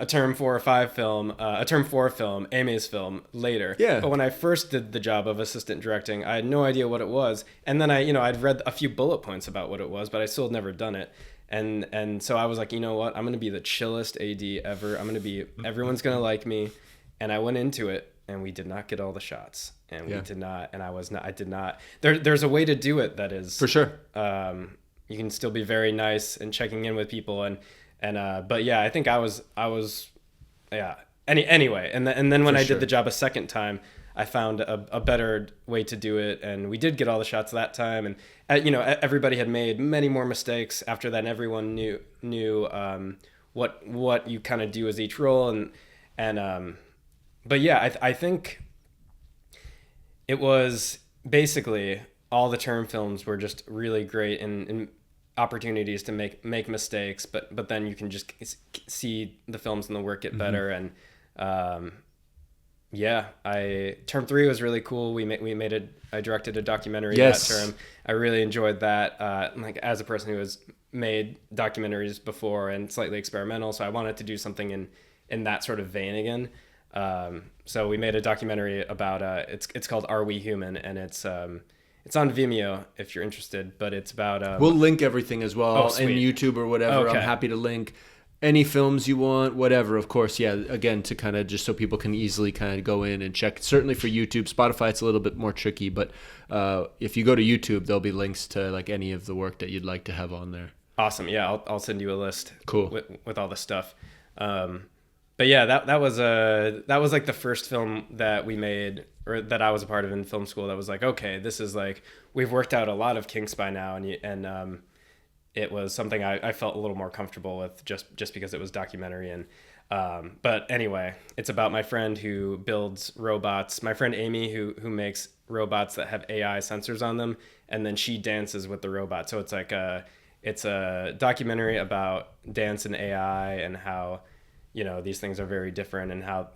term 4 or 5 film, a term 4 film, Amy's film later. Yeah. But when I first did the job of assistant directing, I had no idea what it was. And then I'd read a few bullet points about what it was, but I still had never done it. And so I was like, you know what? I'm going to be the chillest AD ever. Everyone's going to like me. And I went into it, and we did not get all the shots. And we did not, and I did not. There's a way to do it that is. For sure. You can still be very nice and checking in with people, but yeah, I think I was anyway, and then when I did the job a second time, I found a better way to do it, and we did get all the shots that time, and everybody had made many more mistakes after that, and everyone knew what you kind of do as each role, but yeah, I think it was basically all the term films were just really great in opportunities to make mistakes, but then you can just see the films and the work get better. And term 3 was really cool. I directed a documentary that term. I really enjoyed that. Like as a person who has made documentaries before and slightly experimental, so I wanted to do something in that sort of vein again. So we made a documentary about it's called Are We Human, and it's on Vimeo if you're interested, but it's about we'll link everything as well in sweet. YouTube or whatever. Okay. I'm happy to link any films you want, whatever. Of course, yeah, again, to kind of just so people can easily kind of go in and check. Certainly for YouTube. Spotify, it's a little bit more tricky, but if you go to YouTube, there'll be links to like any of the work that you'd like to have on there. Awesome. Yeah, I'll send you a list. Cool. With all the stuff. But yeah, that was like the first film that we made, or that I was a part of in film school. That was like, okay, this is like, we've worked out a lot of kinks by now, and it was something I felt a little more comfortable with just because it was documentary. And but anyway, it's about my friend who builds robots. My friend Amy, who makes robots that have AI sensors on them, and then she dances with the robot. So it's like it's a documentary about dance and AI and how, you know, these things are very different, and how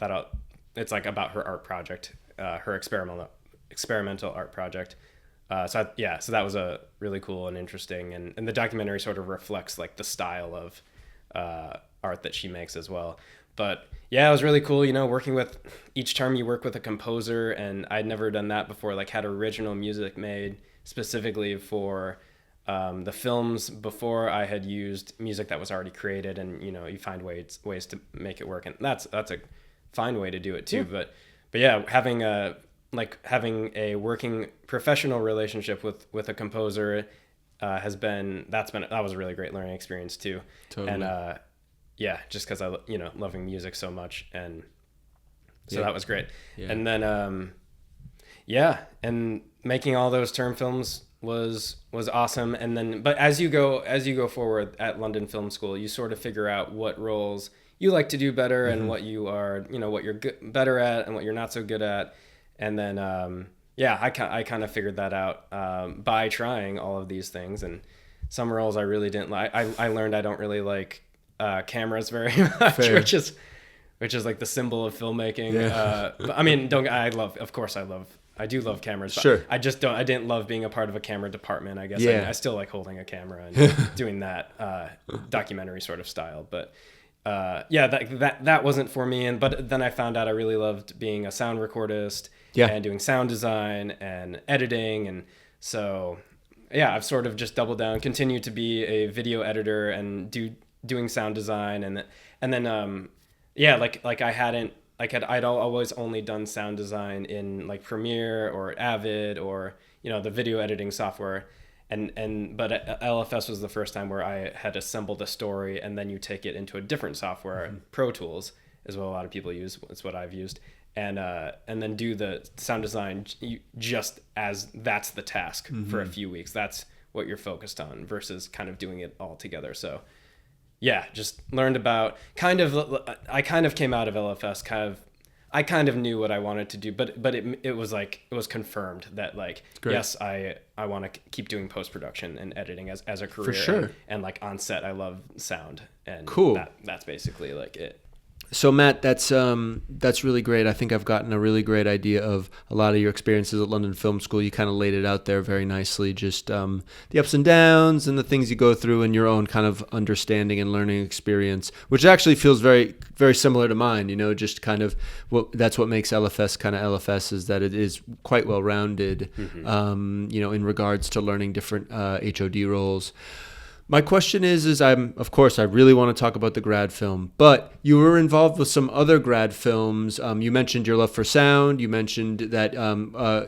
it's like about her art project, her experimental art project. So that was a really cool and interesting, and the documentary sort of reflects like the style of art that she makes as well. But yeah, it was really cool, you know, working with, each term you work with a composer, and I'd never done that before, like had original music made specifically for the films before. I had used music that was already created, and you know, you find ways to make it work, and that's a fine way to do it too. Yeah. But yeah, having a working professional relationship with a composer that was a really great learning experience too. Totally. And just because I loving music so much, and so that was great. Yeah. And then and making all those term films was awesome. And then, but as you go forward at London Film School, you sort of figure out what roles you like to do better, and what you are, what you're better at and what you're not so good at. And then, I kind of figured that out by trying all of these things. And some roles I really didn't like. I learned I don't really like cameras very much, which is like the symbol of filmmaking. Yeah. But, I mean, I do love cameras. But sure. I didn't love being a part of a camera department, I guess. Yeah. I still like holding a camera and doing that documentary sort of style. But that wasn't for me. But then I found out I really loved being a sound recordist. Yeah. And doing sound design and editing. And so, I've sort of just doubled down, continued to be a video editor and doing sound design. And then, I'd always only done sound design in like Premiere or Avid or, the video editing software. But LFS was the first time where I had assembled a story, and then you take it into a different software. Mm-hmm. Pro Tools is what a lot of people use. It's what I've used. And then do the sound design just as that's the task. Mm-hmm. For a few weeks. That's what you're focused on versus kind of doing it all together. So just learned about I kind of came out of LFS I kind of knew what I wanted to do, but it was confirmed that like, yes, I want to keep doing post-production and editing as a career. For sure. And like on set, I love sound, and cool. That's basically like it. So Matt, that's really great. I think I've gotten a really great idea of a lot of your experiences at London Film School. You kind of laid it out there very nicely, just the ups and downs and the things you go through and your own kind of understanding and learning experience, which actually feels very, very similar to mine. Just kind of that's what makes LFS kind of LFS, is that it is quite well-rounded, mm-hmm. In regards to learning different HOD roles. My question is I really want to talk about the grad film, but you were involved with some other grad films. You mentioned your love for sound. You mentioned that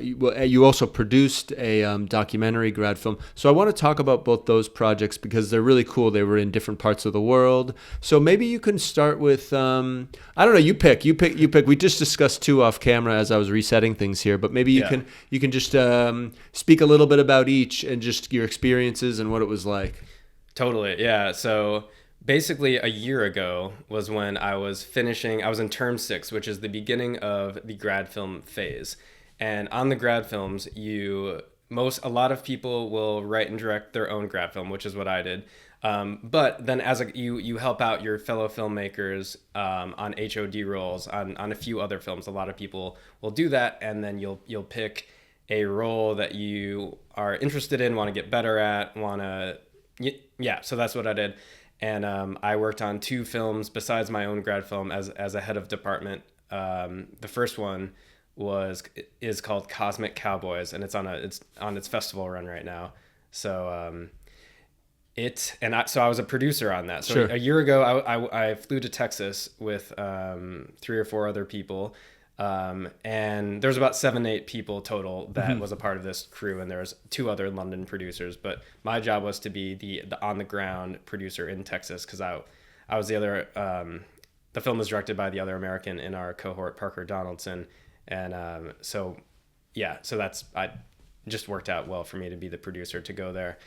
you also produced a documentary grad film. So I want to talk about both those projects because they're really cool. They were in different parts of the world. So maybe you can start with, I don't know, you pick. We just discussed two off camera as I was resetting things here, but maybe you can just speak a little bit about each and just your experiences and what it was like. Totally. Yeah. So basically a year ago was when I was in term 6, which is the beginning of the grad film phase. And on the grad films, a lot of people will write and direct their own grad film, which is what I did. But then you help out your fellow filmmakers on HOD roles on a few other films. A lot of people will do that, and then you'll pick a role that you are interested in, want to get better at, so that's what I did. and I worked on 2 films besides my own grad film as a head of department. The first one is called Cosmic Cowboys, and it's on its festival run right now. So so I was a producer on that. So a year ago, I flew to Texas with 3 or 4 other people. And there's about 7-8 people total that was a part of this crew, and there was 2 other London producers. But my job was to be the on the ground producer in Texas, because I was the other. The film was directed by the other American in our cohort, Parker Donaldson, and so I just worked out well for me to be the producer to go there.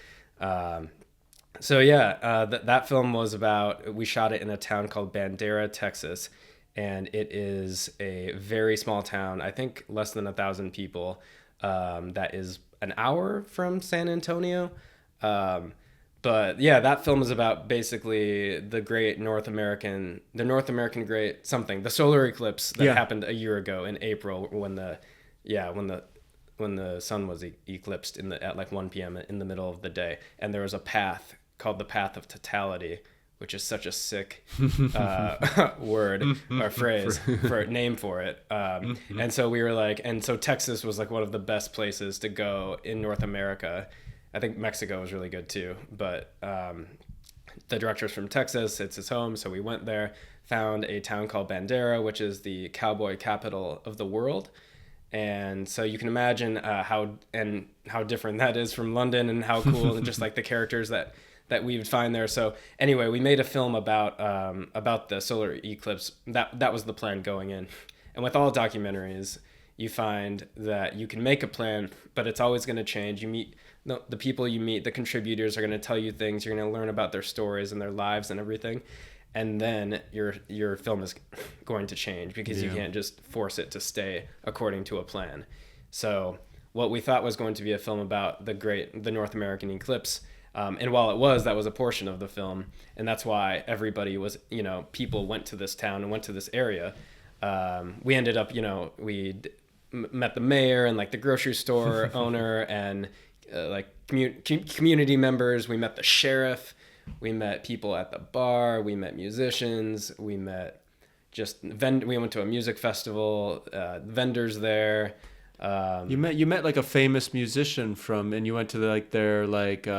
That film was about. We shot it in a town called Bandera, Texas. And it is a very small town, I think less than 1,000 people, that is an hour from San Antonio. But yeah, that film is about basically the North American great something, the solar eclipse that happened a year ago in April when the sun was eclipsed at like 1 p.m. in the middle of the day. And there was a path called the Path of Totality, which is such a sick word or phrase name for it. And so we were like, and so Texas was like one of the best places to go in North America. I think Mexico was really good too, but the director's from Texas, it's his home. So we went there, found a town called Bandera, which is the cowboy capital of the world. And so you can imagine how different that is from London, and how cool and just like the characters that we would find there. So anyway, we made a film about the solar eclipse. That was the plan going in. And with all documentaries, you find that you can make a plan, but it's always going to change. You meet the people you meet, the contributors are going to tell you things. You're going to learn about their stories and their lives and everything. And then your film is going to change, because you can't just force it to stay according to a plan. So what we thought was going to be a film about the North American eclipse, and while that was a portion of the film, and that's why everybody was, people went to this town and went to this area. We ended up, we met the mayor and like the grocery store owner and like community members. We met the sheriff. We met people at the bar. We met musicians. We met we went to a music festival, vendors there. You met like a famous musician and you went to their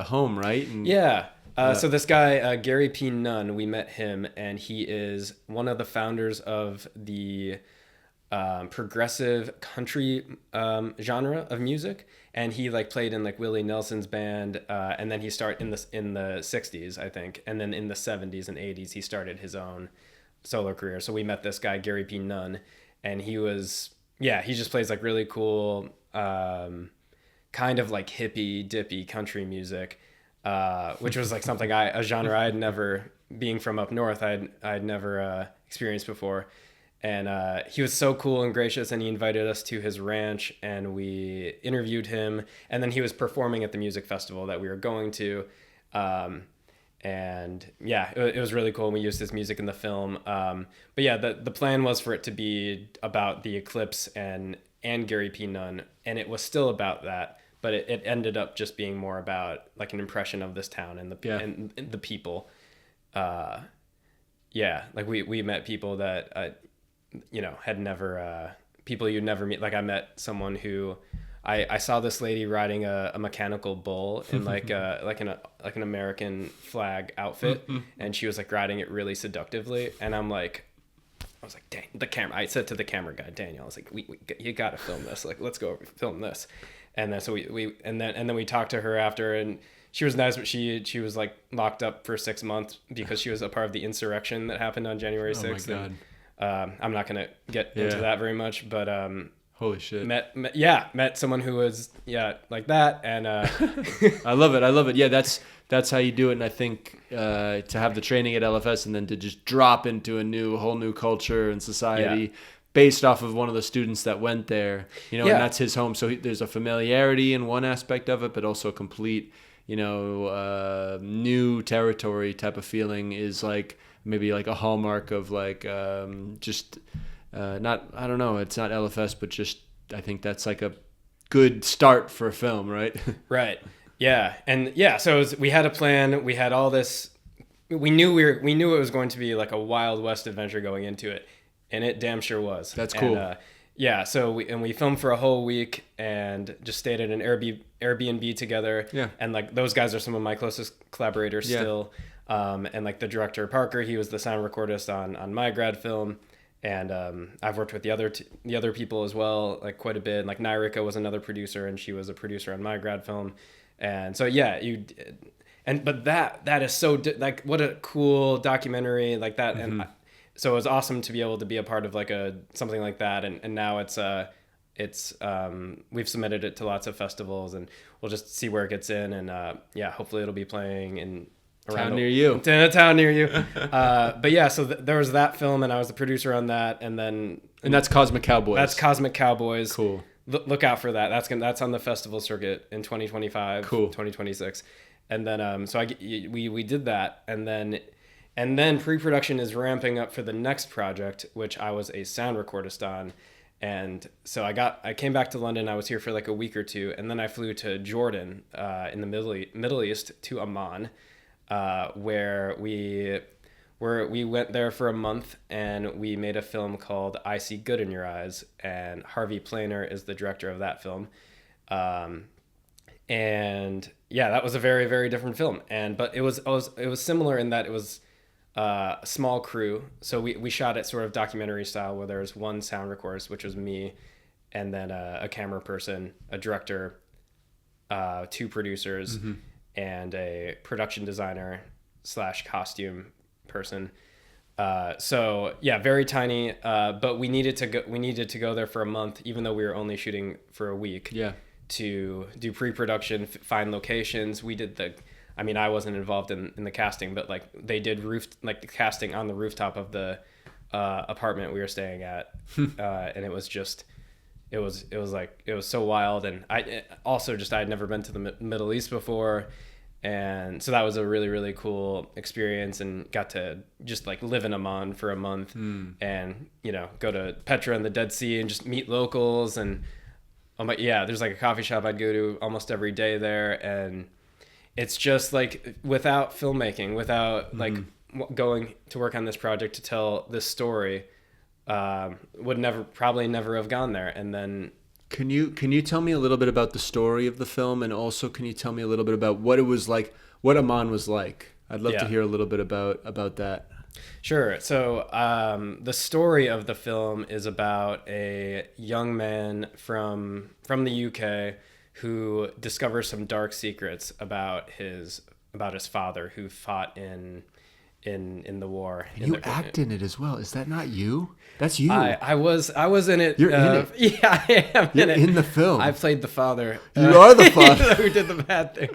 home, right? And, so this guy, Gary P. Nunn, we met him, and he is one of the founders of the progressive country genre of music, and he played in Willie Nelson's band, and then he started in the 60s, I think, and then in the 70s and 80s he started his own solo career. So we met this guy, Gary P. Nunn, and he just plays really cool kind of hippie dippy country music, which was something a genre I had never, being from up north, I'd never experienced before. And he was so cool and gracious, and he invited us to his ranch, and we interviewed him, and then he was performing at the music festival that we were going to. It was really cool. We used his music in the film. But yeah, the plan was for it to be about the eclipse and Gary P. Nunn, and it was still about that, but it ended up just being more about an impression of this town and the people. We met people that had never people you'd never meet. I met someone who I saw this lady riding a mechanical bull in an American flag outfit, and she was riding it really seductively, and I was like, dang, the camera. I said to the camera guy, Daniel, I was like, you got to film this. Let's go film this. And then so we talked to her after, and she was nice, but she was locked up for 6 months because she was a part of the insurrection that happened on January 6th. Oh my God. I'm not gonna get into that very much, but holy shit. Met someone who was like that, and I love it. Yeah, that's how you do it. And I think to have the training at LFS and then to just drop into a whole new culture and society based off of one of the students that went there, and that's his home. So there's a familiarity in one aspect of it, but also a complete, new territory type of feeling is maybe a hallmark of not, I don't know, it's not LFS, but just I think that's a good start for a film, right? Right. Yeah. And so we had a plan. We had all this we knew it was going to be like a Wild West adventure going into it, and it damn sure was. That's cool. And, yeah, so we filmed for a whole week and just stayed at an Airbnb together. Yeah. And like those guys are some of my closest collaborators still. And like the director Parker, he was the sound recordist on my grad film. And I've worked with the other people as well, like quite a bit. Like Nyrika was another producer, and she was a producer on my grad film. And so yeah, but that is so like what a cool documentary like that. Mm-hmm. And so it was awesome to be able to be a part of like something like that. And now it's we've submitted it to lots of festivals, and we'll just see where it gets in. And yeah, hopefully it'll be playing in a town near you. But yeah, so there was that film, and I was the producer on that. And that's Cosmic Cowboys. That's Cosmic Cowboys. Cool. Look out for that. That's on the festival circuit in 2025. Cool. 2026. And then so we did that, and then pre-production is ramping up for the next project, which I was a sound recordist on. And so I came back to London. I was here for like a week or two, and then I flew to Jordan in the Middle East to Amman, where we went there for a month, and we made a film called I See Good in Your Eyes, and Harvey Planer is the director of that film. And yeah, that was a very, very different film. But it was similar in that it was a small crew. So we shot it sort of documentary style, where there was one sound recordist, which was me, and then a camera person, a director, 2 producers, mm-hmm. and a production designer / costume person. So yeah, very tiny. But we needed to go there for a month, even though we were only shooting for a week. Yeah. To do pre-production, find locations. We did I wasn't involved in the casting, but like they did the casting on the rooftop of the apartment we were staying at. And it was so wild. And I had never been to the Middle East before. And so that was a really, really cool experience, and got to just like live in Amman for a month and, go to Petra and the Dead Sea and just meet locals. And there's like a coffee shop I'd go to almost every day there. And it's just like without filmmaking, without like going to work on this project to tell this story, would probably never have gone there. And then can you tell me a little bit about the story of the film, and also can you tell me a little bit about what it was like, what Amman was like? I'd love to hear a little bit about that. Sure. So the story of the film is about a young man from the UK who discovers some dark secrets about his father, who fought in the war. You act in it as well. Is that not you? That's you. I was in it. You're in it. Yeah, I am in it. In the film. I played the father. You are the father who did the bad thing.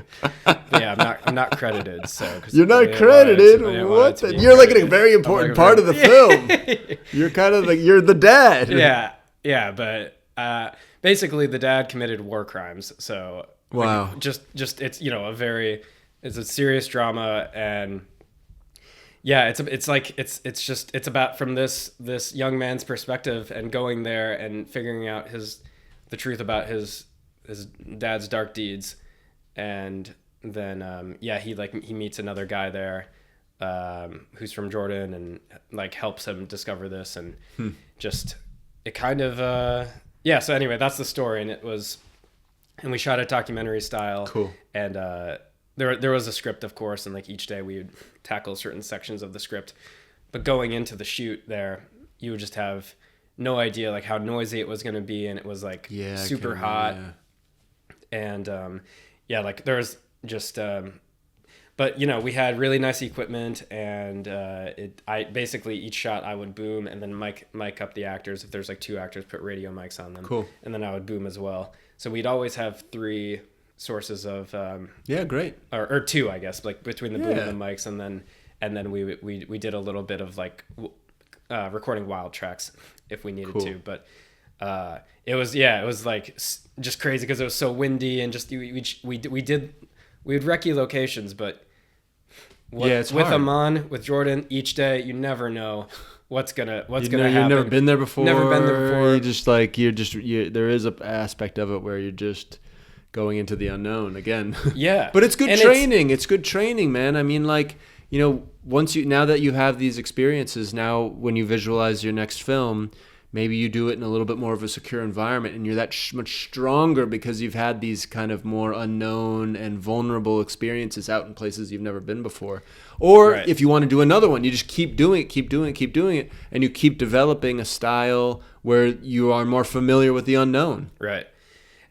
Yeah, I'm not credited. So you're not credited. What? You're like a very important part of the film. You're kind of you're the dad. Yeah, but basically the dad committed war crimes. So wow, just it's it's a serious drama. And yeah, it's about from this young man's perspective, and going there and figuring out the truth about his dad's dark deeds. And then he meets another guy there who's from Jordan, and like helps him discover this, and just it kind of so anyway, that's the story. And we shot it documentary style. Cool. And there was a script, of course, and like each day we would tackle certain sections of the script. But going into the shoot there, you would just have no idea like how noisy it was going to be, and it was like super hot. And like there was just but we had really nice equipment, and I basically each shot I would boom, and then mic up the actors. If there's like 2 actors, put radio mics on them. Cool. And then I would boom as well. So we'd always have 3 sources of great, or 2, I guess, like between the boom and the mics, and then we did a little bit of like recording wild tracks if we needed to. But it was like just crazy because it was so windy, and just we'd recce locations, but with hard. Amman, with Jordan, each day you never know what's gonna happen. You've never been there before. You there is an aspect of it where you're just going into the unknown again. Yeah. But it's good training. It's good training, man. I mean, like, now that you have these experiences, now when you visualize your next film, maybe you do it in a little bit more of a secure environment, and you're that much stronger because you've had these kind of more unknown and vulnerable experiences out in places you've never been before. Or if you want to do another one, you just keep doing it, and you keep developing a style where you are more familiar with the unknown. Right.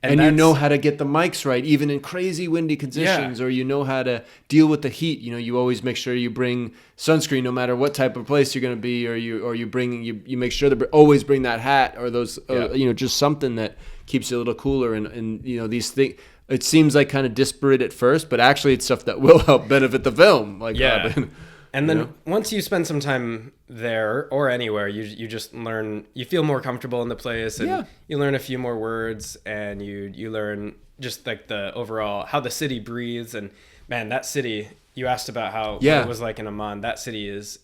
And you know how to get the mics right, even in crazy windy conditions, or you know how to deal with the heat. You always make sure you bring sunscreen no matter what type of place you're going to be, or you make sure to always bring that hat or those, just something that keeps you a little cooler. And these things, it seems like kind of disparate at first, but actually it's stuff that will help benefit the film. And then once you spend some time there or anywhere, you just learn, you feel more comfortable in the place, and you learn a few more words, and you learn just like the overall, how the city breathes. And man, that city, you asked about how what it was like in Amman. That city is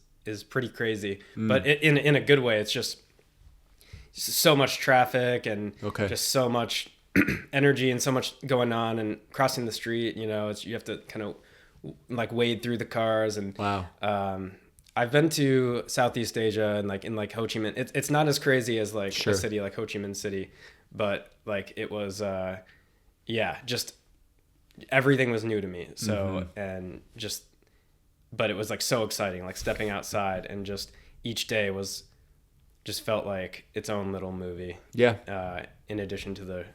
pretty crazy, but in a good way. It's just so much traffic and just so much energy and so much going on, and crossing the street, you have to kind of like wade through the cars. And I've been to Southeast Asia and in Ho Chi Minh. It's not as crazy as a city like Ho Chi Minh City, but it was just everything was new to me. So but it was so exciting, stepping outside, and just each day just felt like its own little movie. In addition to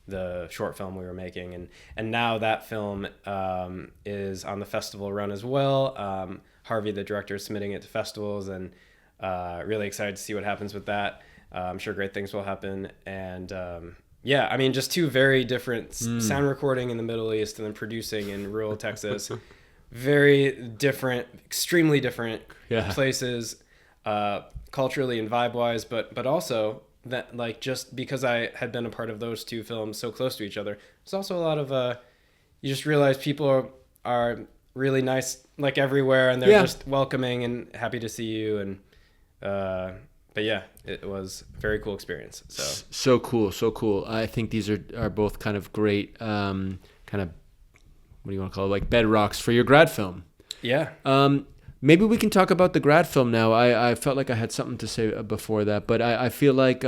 the short film we were making, and now that film is on the festival run as well. Harvey, the director, is submitting it to festivals, and really excited to see what happens with that. I'm sure great things will happen. And just two very different sound recording in the Middle East and then producing in rural Texas. Very different, extremely different places, culturally and vibe-wise, but also that just because I had been a part of those two films so close to each other, there's also a lot of you just realize people are really nice everywhere, and they're just welcoming and happy to see you. And but it was a very cool experience. So cool. I think these are both kind of great kind of, what do you want to call it, bedrocks for your grad film. Maybe we can talk about the grad film now. I felt like I had something to say before that, but I feel like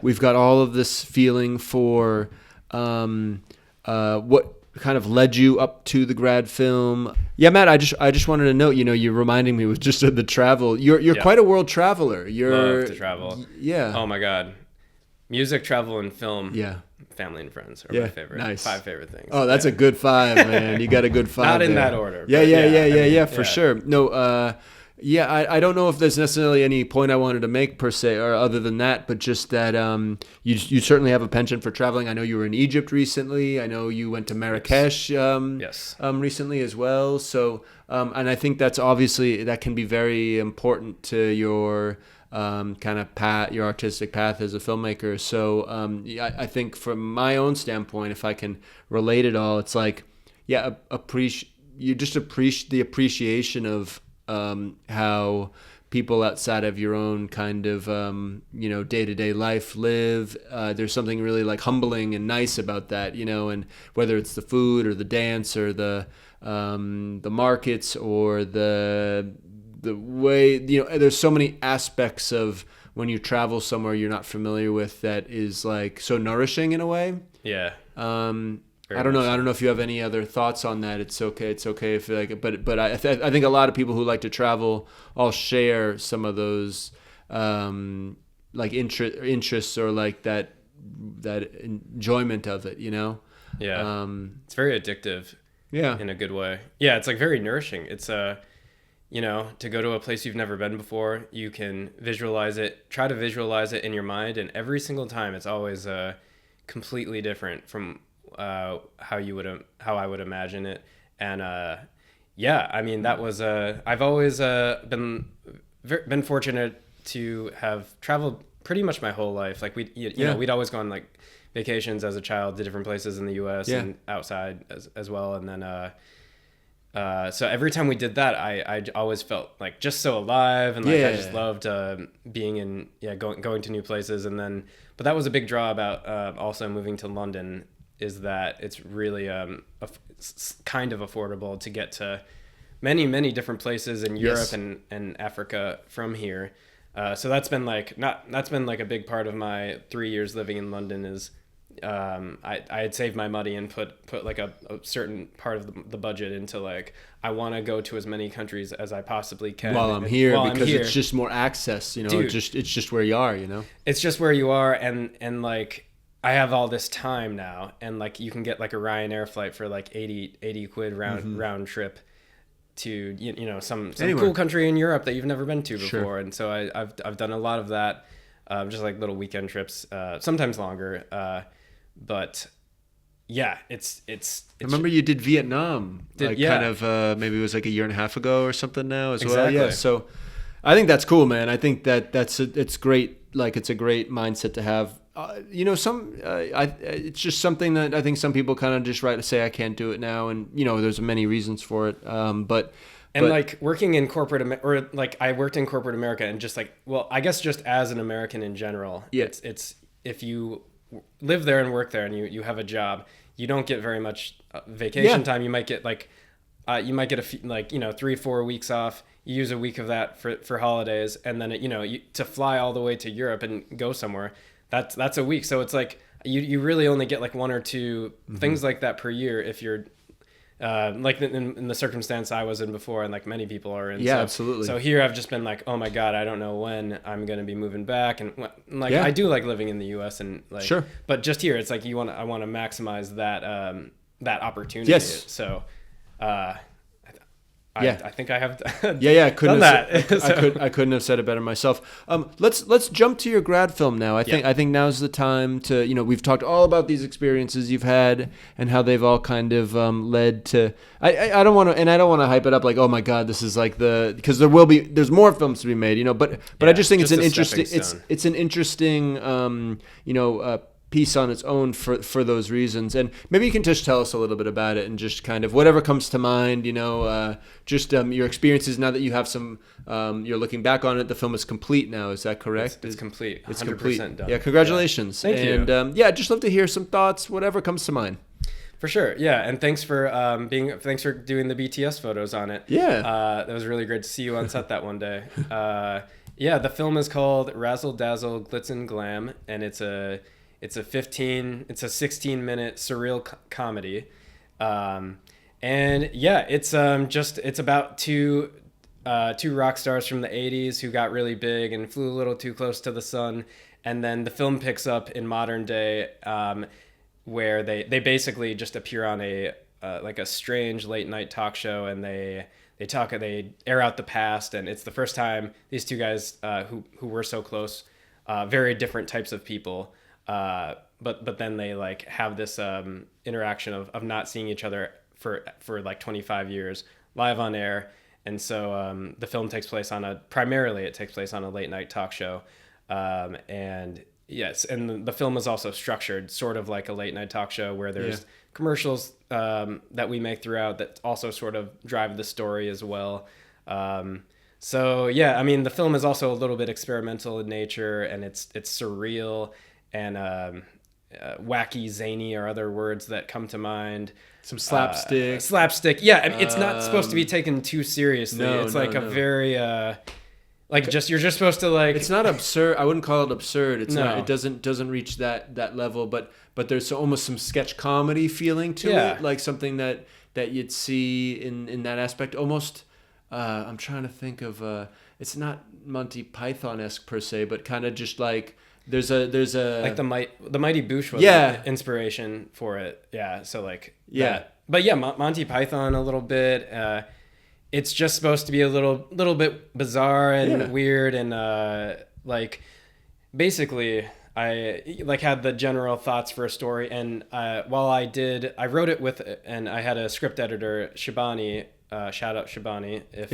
we've got all of this feeling for what kind of led you up to the grad film. Yeah, Matt, I just wanted to note, you're reminding me with just the travel. You're quite a world traveler. Love to travel. Yeah. Oh my God. Music, travel, and film. Yeah. Family and friends are my favorite. Nice. 5 favorite things. Oh, that's a good 5, man. You got a good 5. Not in that order. Yeah, for sure. No, I don't know if there's necessarily any point I wanted to make per se, or other than that, but just that you certainly have a penchant for traveling. I know you were in Egypt recently. I know you went to Marrakesh recently as well. So, and I think that's obviously, that can be very important to your kind of path, your artistic path as a filmmaker. So I think from my own standpoint, if I can relate it all, it's you just appreciate the appreciation of how people outside of your own kind of day-to-day life live. There's something really humbling and nice about that, and whether it's the food or the dance or the markets or the way, there's so many aspects of when you travel somewhere you're not familiar with that is so nourishing in a way. I don't know if you have any other thoughts on that. It's okay if but I think a lot of people who like to travel all share some of those interests or that enjoyment of it, it's very addictive in a good way. It's very nourishing. It's to go to a place you've never been before, you can try to visualize it in your mind, and every single time it's always completely different from how I would imagine it. And that was I've always been fortunate to have traveled pretty much my whole life. We'd always gone vacations as a child to different places in the US and outside as well, and then so every time we did that, I always felt just so alive, and I just loved being in going to new places. And then, but that was a big draw about also moving to London, is that it's really kind of affordable to get to many different places in Europe and Africa from here. So that's been like a big part of my 3 years living in London is I had saved my money and put like a certain part of the budget into like I want to go to as many countries as I possibly can while I'm here because it's just more access, you know. Dude, it's just where you are, you know. It's just where you are, and like I have all this time now, and like you can get like a Ryanair flight for like 80 quid round trip to you know some cool country in Europe that you've never been to before. Sure. And so I've done a lot of that, just like little weekend trips, sometimes longer. But yeah, it's I remember you did Vietnam, maybe it was like a year and a half ago or something now as well. Yeah. So I think that's cool, man. I think it's great. Like it's a great mindset to have. You know, it's just something that I think some people kind of just say I can't do it now, and you know, there's many reasons for it. But like working in corporate or like I worked in corporate America, and just like, well, I guess just as an American in general, it's if you live there and work there and you have a job, you don't get very much vacation time. You might get a few, like, you know, 3-4 weeks off. You use a week of that for holidays, and then to fly all the way to Europe and go somewhere, that's a week. So it's like you really only get like 1 or 2 things like that per year if you're like in the circumstance I was in before, and like many people are in. Yeah, absolutely. So here I've just been like, oh my God, I don't know when I'm going to be moving back. And like, I do like living in the US and like, sure. But just here, it's like I want to maximize that opportunity. Yes. So, I think I have I couldn't I couldn't have said it better myself. Let's jump to your grad film now. I think now's the time to, you know, we've talked all about these experiences you've had and how they've all kind of led to I don't want to hype it up like, oh my God, this is like because there's more films to be made, you know, but I just think it's an interesting piece on its own for those reasons. And maybe you can just tell us a little bit about it and just kind of whatever comes to mind, you know, your experiences now that you have some, you're looking back on it. The film is complete now. Is that correct? It's complete. It's 100% complete. done. Yeah. Congratulations. Thank you. And just love to hear some thoughts, whatever comes to mind. For sure. Yeah. And thanks for doing the BTS photos on it. Yeah. That was really great to see you on set that one day. The film is called Razzle, Dazzle, Glitz, and Glam. And it's a 16-minute surreal comedy. It's about two rock stars from the 80s who got really big and flew a little too close to the sun. And then the film picks up in modern day, where they basically just appear on a strange late night talk show, and they air out the past. And it's the first time these two guys, who were so close, very different types of people, but then they like have this interaction of not seeing each other for like 25 years live on air. And so the film takes place on a late night talk show, and the film is also structured sort of like a late night talk show where there's commercials that we make throughout that also sort of drive the story as well. The film is also a little bit experimental in nature, and it's surreal and wacky, zany are other words that come to mind. Some slapstick. Yeah, I mean, it's not supposed to be taken too seriously. It's a very you're just supposed to like. It's not absurd. I wouldn't call it absurd. It's not. It doesn't reach that level. But there's almost some sketch comedy feeling to it, like something that you'd see in that aspect. Almost. I'm trying to think of. It's not Monty Python-esque per se, but kind of just like. There's a like the Mighty Boosh was the inspiration for it. Yeah. So like that. But Monty Python a little bit. It's just supposed to be a little bit bizarre and weird, and basically I had the general thoughts for a story, and while I wrote it and I had a script editor, Shabani, shout out Shabani if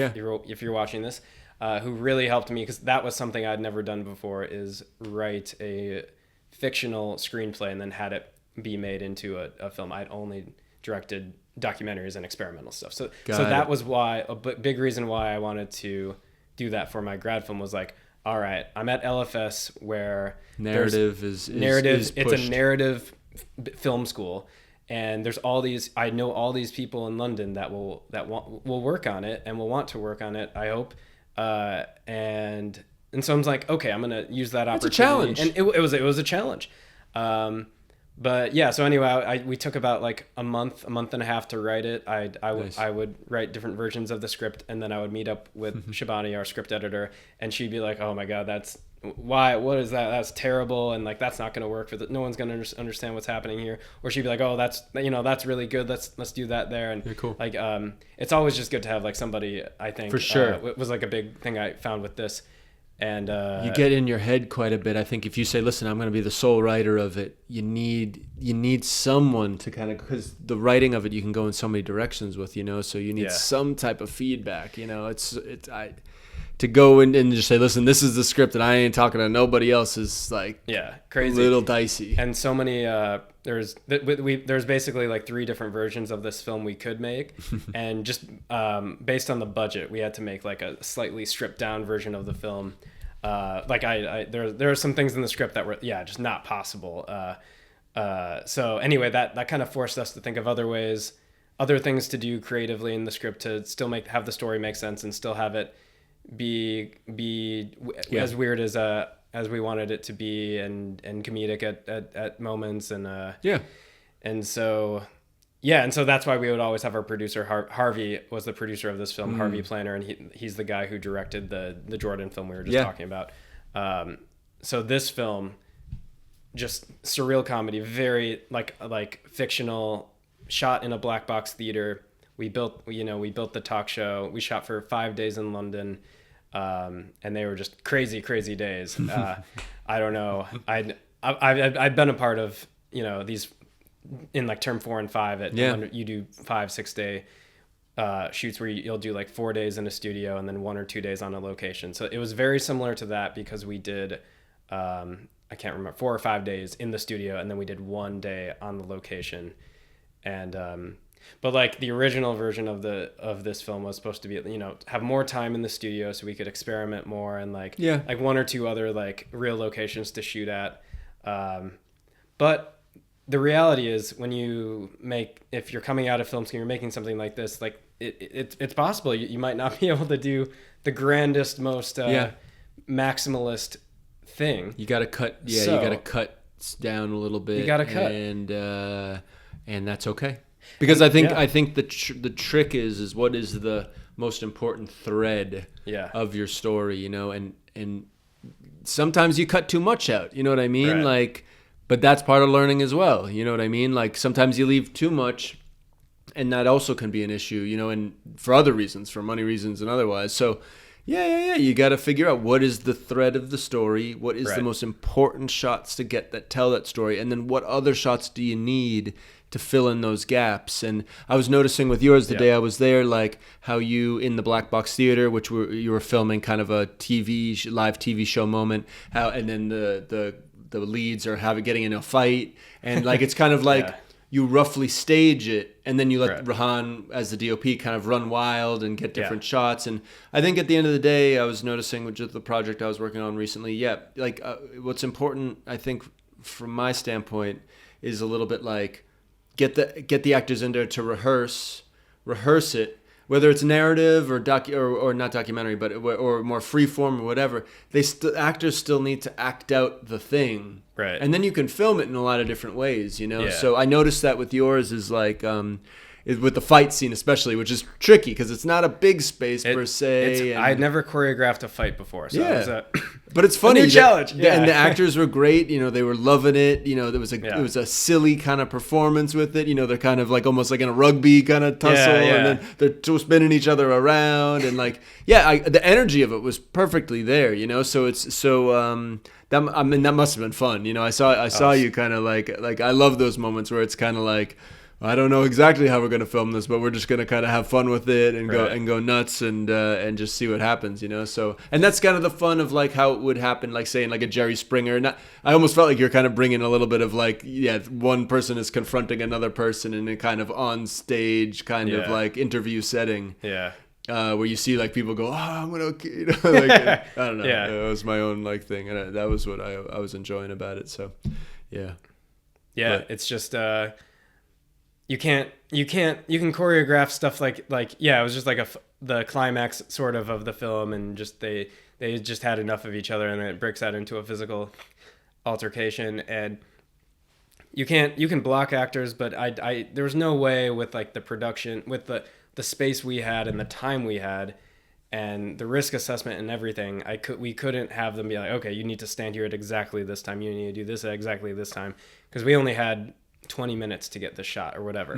you're watching this. Who really helped me, because that was something I'd never done before, is write a fictional screenplay and then had it be made into a film. I'd only directed documentaries and experimental stuff. So that was why, a big reason why I wanted to do that for my grad film was like, all right, I'm at LFS where narrative is it's a narrative film school, and there's all these. I know all these people in London that will work on it and will want to work on it. I hope, and so I'm like, okay, I'm gonna use that opportunity. It's a challenge, and it was a challenge. But yeah, so anyway, we took about like a month and a half to write it. I would write different versions of the script, and then I would meet up with Shabani, our script editor, and she'd be like, "Oh my God, what is that? That's terrible, and like that's not going to work for no one's going to understand what's happening here." Or she'd be like, "Oh, that's really good. Let's do that there." And cool. Like it's always just good to have like somebody. I think for sure it was like a big thing I found with this. And you get in your head quite a bit. I think if you say, listen, I'm going to be the sole writer of it, you need someone to kind of, because the writing of it you can go in so many directions with, so you need some type of feedback. To go in and just say, listen, this is the script and I ain't talking to nobody else is like crazy, a little dicey. And so many there's basically like 3 different versions of this film we could make, and just based on the budget, we had to make like a slightly stripped down version of the film. There are some things in the script that were just not possible. So anyway, that kind of forced us to think of other things to do creatively in the script to still have the story make sense and still have it be as weird as we wanted it to be, and comedic at moments, and so that's why we would always have our producer. Harvey was the producer of this film, Harvey Planner, and he's the guy who directed the Jordan film we were just talking about. So this film, just surreal comedy, very like fictional, shot in a black box theater. We built the talk show. We shot for 5 days in London, and they were just crazy days. I don't know. I've been a part of these in like term 4 and 5 at you do 5-6 day shoots where you'll do like 4 days in a studio and then 1 or 2 days on a location. So it was very similar to that, because we did I can't remember, 4 or 5 days in the studio, and then we did 1 day on the location. And but like the original version of this film was supposed to be, have more time in the studio so we could experiment more, and like 1 or 2 other like real locations to shoot at. But the reality is, if you're coming out of film school, you're making something like this, like it's possible you might not be able to do the grandest, most maximalist thing. You got to cut. Yeah, you got to cut down a little bit. You got to cut, and that's okay. Because I think the trick is what is the most important thread of your story, and sometimes you cut too much out. You know what I mean? Right. But that's part of learning as well. You know what I mean? Like sometimes you leave too much, and that also can be an issue. And for other reasons, for money reasons and otherwise. So you got to figure out what is the thread of the story, what is the most important shots to tell that story, and then what other shots do you need to fill in those gaps. And I was noticing with yours the day I was there, like how you in the black box theater, which you were filming kind of a live TV show moment, and then the leads are getting in a fight, and like it's kind of like you roughly stage it, and then you let Rahan as the DOP kind of run wild and get different shots. And I think at the end of the day, I was noticing with the project I was working on recently, what's important, I think from my standpoint, is a little bit like get the actors in there to rehearse it, whether it's narrative or or not documentary, but or more freeform or whatever. Actors still need to act out the thing, right? And then you can film it in a lot of different ways, Yeah. So I noticed that with yours is like with the fight scene especially, which is tricky because it's not a big space per se. I'd never choreographed a kind of so it was but it's funny. A new challenge. And the actors were great. They were loving it. There was it was a silly kind of performance with it. They're kind of like almost like in a rugby kind of tussle, and then they're spinning each other around, and like the energy of it was perfectly there. So it's so that must have been fun. I saw you kind of like I love those moments where it's kind of like, I don't know exactly how we're going to film this, but we're just going to kind of have fun with it and go nuts and just see what happens, So, and that's kind of the fun of like how it would happen, like saying like a Jerry Springer. I almost felt like you're kind of bringing a little bit of like, one person is confronting another person in a kind of on stage kind of like interview setting. Yeah. Where you see like people go, I'm gonna, like, I don't know. Yeah. It was my own like thing, and that was what I was enjoying about it. So, yeah. Yeah, but it's just you can choreograph stuff yeah, it was just like the climax sort of the film, and just they just had enough of each other, and then it breaks out into a physical altercation. And you can block actors, but I there was no way with like the production, with the space we had and the time we had and the risk assessment and everything, we couldn't have them be like, okay, you need to stand here at exactly this time, you need to do this at exactly this time, because we only had 20 minutes to get the shot or whatever.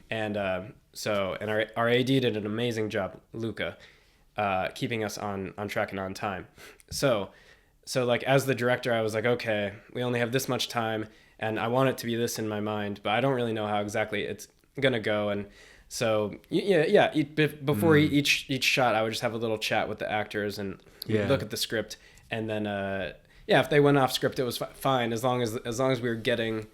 And our AD did an amazing job, Luca, keeping us on track and on time. So like as the director, I was like, okay, we only have this much time, and I want it to be this in my mind, but I don't really know how exactly it's gonna go. And so before each shot, I would just have a little chat with the actors and look at the script, and then if they went off script, it was fine, as long as we were getting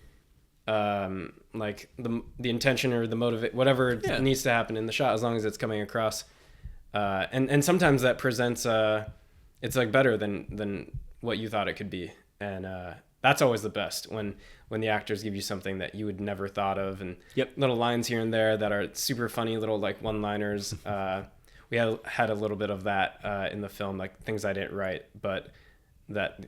like the intention or the motive, whatever needs to happen in the shot, as long as it's coming across. And sometimes that presents it's like better than what you thought it could be, and that's always the best when the actors give you something that you would never thought of, and little lines here and there that are super funny, little like one-liners. We had a little bit of that in the film, like things I didn't write, but that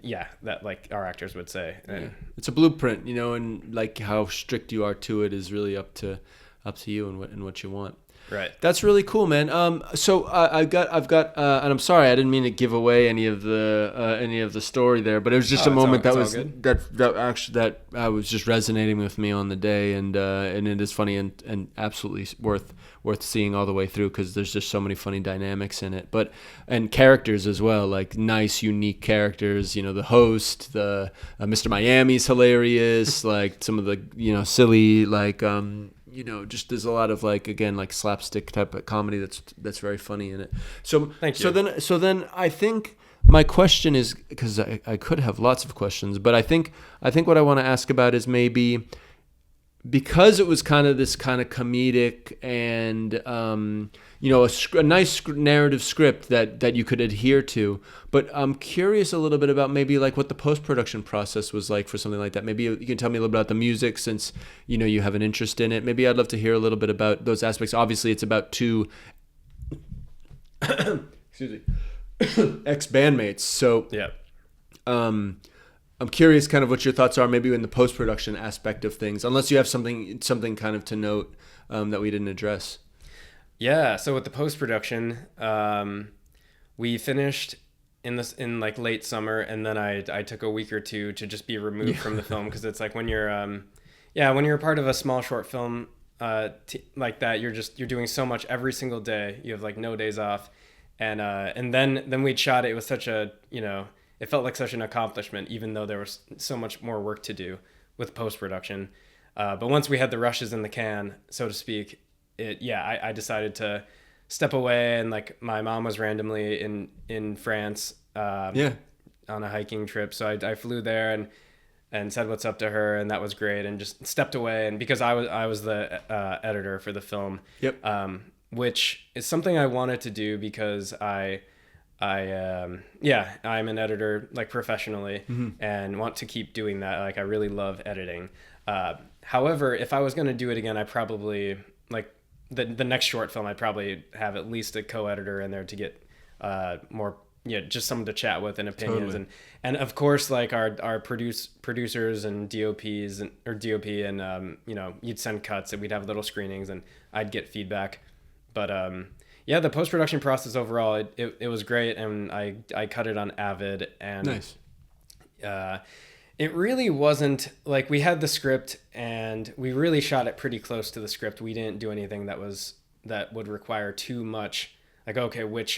like our actors would say. And it's a blueprint, and like how strict you are to it is really up to you and what you want. Right. That's really cool, man. So I've got, and I'm sorry, I didn't mean to give away any of the story there, but it was just a moment that was just resonating with me on the day, and it is funny and absolutely worth seeing all the way through, because there's just so many funny dynamics in it, and characters as well, like nice, unique characters. The host, the Mr. Miami's hilarious, like some of the silly like. Just there's a lot of like slapstick type of comedy that's very funny in it. So thank you. So then I think my question is, because I could have lots of questions, but I think what I want to ask about is maybe, because it was kind of this kind of comedic and a nice narrative script that you could adhere to, but I'm curious a little bit about maybe like what the post-production process was like for something like that. Maybe you can tell me a little bit about the music, since you have an interest in it. Maybe I'd love to hear a little bit about those aspects. Obviously it's about two excuse me ex-bandmates, so I'm curious kind of what your thoughts are maybe in the post-production aspect of things, unless you have something kind of to note that we didn't address. Yeah, so with the post-production, we finished in like late summer, and then I took a week or two to just be removed from the film, because it's like when you're a part of a small short film like that, you're doing so much every single day. You have like no days off, and then we shot it. It was such a it felt like such an accomplishment, even though there was so much more work to do with post-production. But once we had the rushes in the can, so to speak, I decided to step away, and like my mom was randomly in France on a hiking trip. So I flew there and said what's up to her, and that was great, and just stepped away. And because I was the editor for the film, which is something I wanted to do, because I'm an editor like professionally, and want to keep doing that. Like I really love editing. However, if I was going to do it again, I probably like the next short film, I'd probably have at least a co-editor in there to get more, just someone to chat with and opinions. Totally. And of course, like our producers and DOPs or DOP, and you'd send cuts, and we'd have little screenings, and I'd get feedback. But the post-production process overall, it was great, and I cut it on Avid, and nice. It really wasn't like, we had the script, and we really shot it pretty close to the script. We didn't do anything that would require too much. Like, okay, which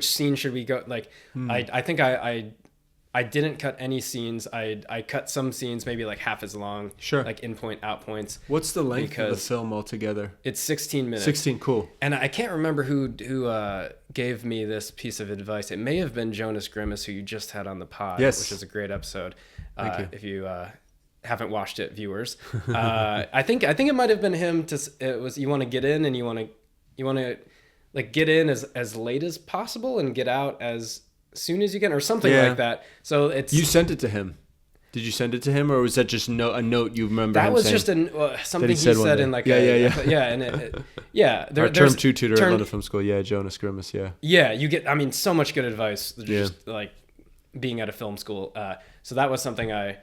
scene should we go? Like, I think I didn't cut any scenes. I cut some scenes maybe like half as long. Sure. Like in point, out points. What's the length of the film altogether? It's 16 minutes. 16, cool. And I can't remember who gave me this piece of advice. It may have been Jonas Grimace, who you just had on the pod, which is a great episode. Thank you. If you haven't watched it, viewers, I think it might have been him. It was, you want to get in, and you want to like get in as late as possible and get out as soon as you can, or something like that. So you sent it to him. Did you send it to him, or was that just a note you remember? That him was saying? just something he said in like and our term 2 tutor at London Film School, Jonas Grimace, you get so much good advice just like being at a film school. So that was something I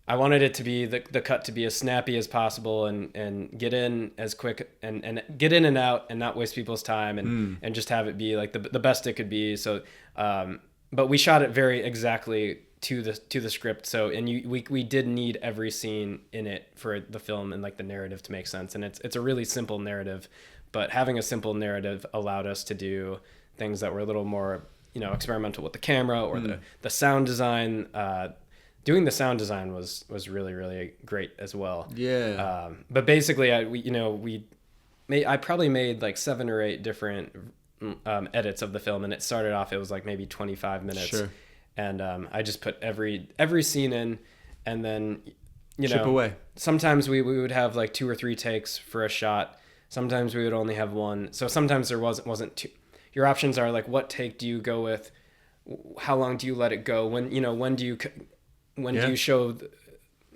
wanted it to be the cut to be as snappy as possible and get in as quick and get in and out and not waste people's time and just have it be like the best it could be. So but we shot it very exactly to the script. So we did need every scene in it for the film and like the narrative to make sense. And it's a really simple narrative, but having a simple narrative allowed us to do things that were a little more, experimental with the camera or the sound design. Doing the sound design was really, really great as well. Yeah. But basically I probably made like 7 or 8 different edits of the film, and it started off, it was like maybe 25 minutes. Sure. And I just put every scene in, and then chip away. Sometimes we would have like 2 or 3 takes for a shot. Sometimes we would only have 1. So sometimes there wasn't 2. Your options are like, what take do you go with? How long do you let it go? When do you show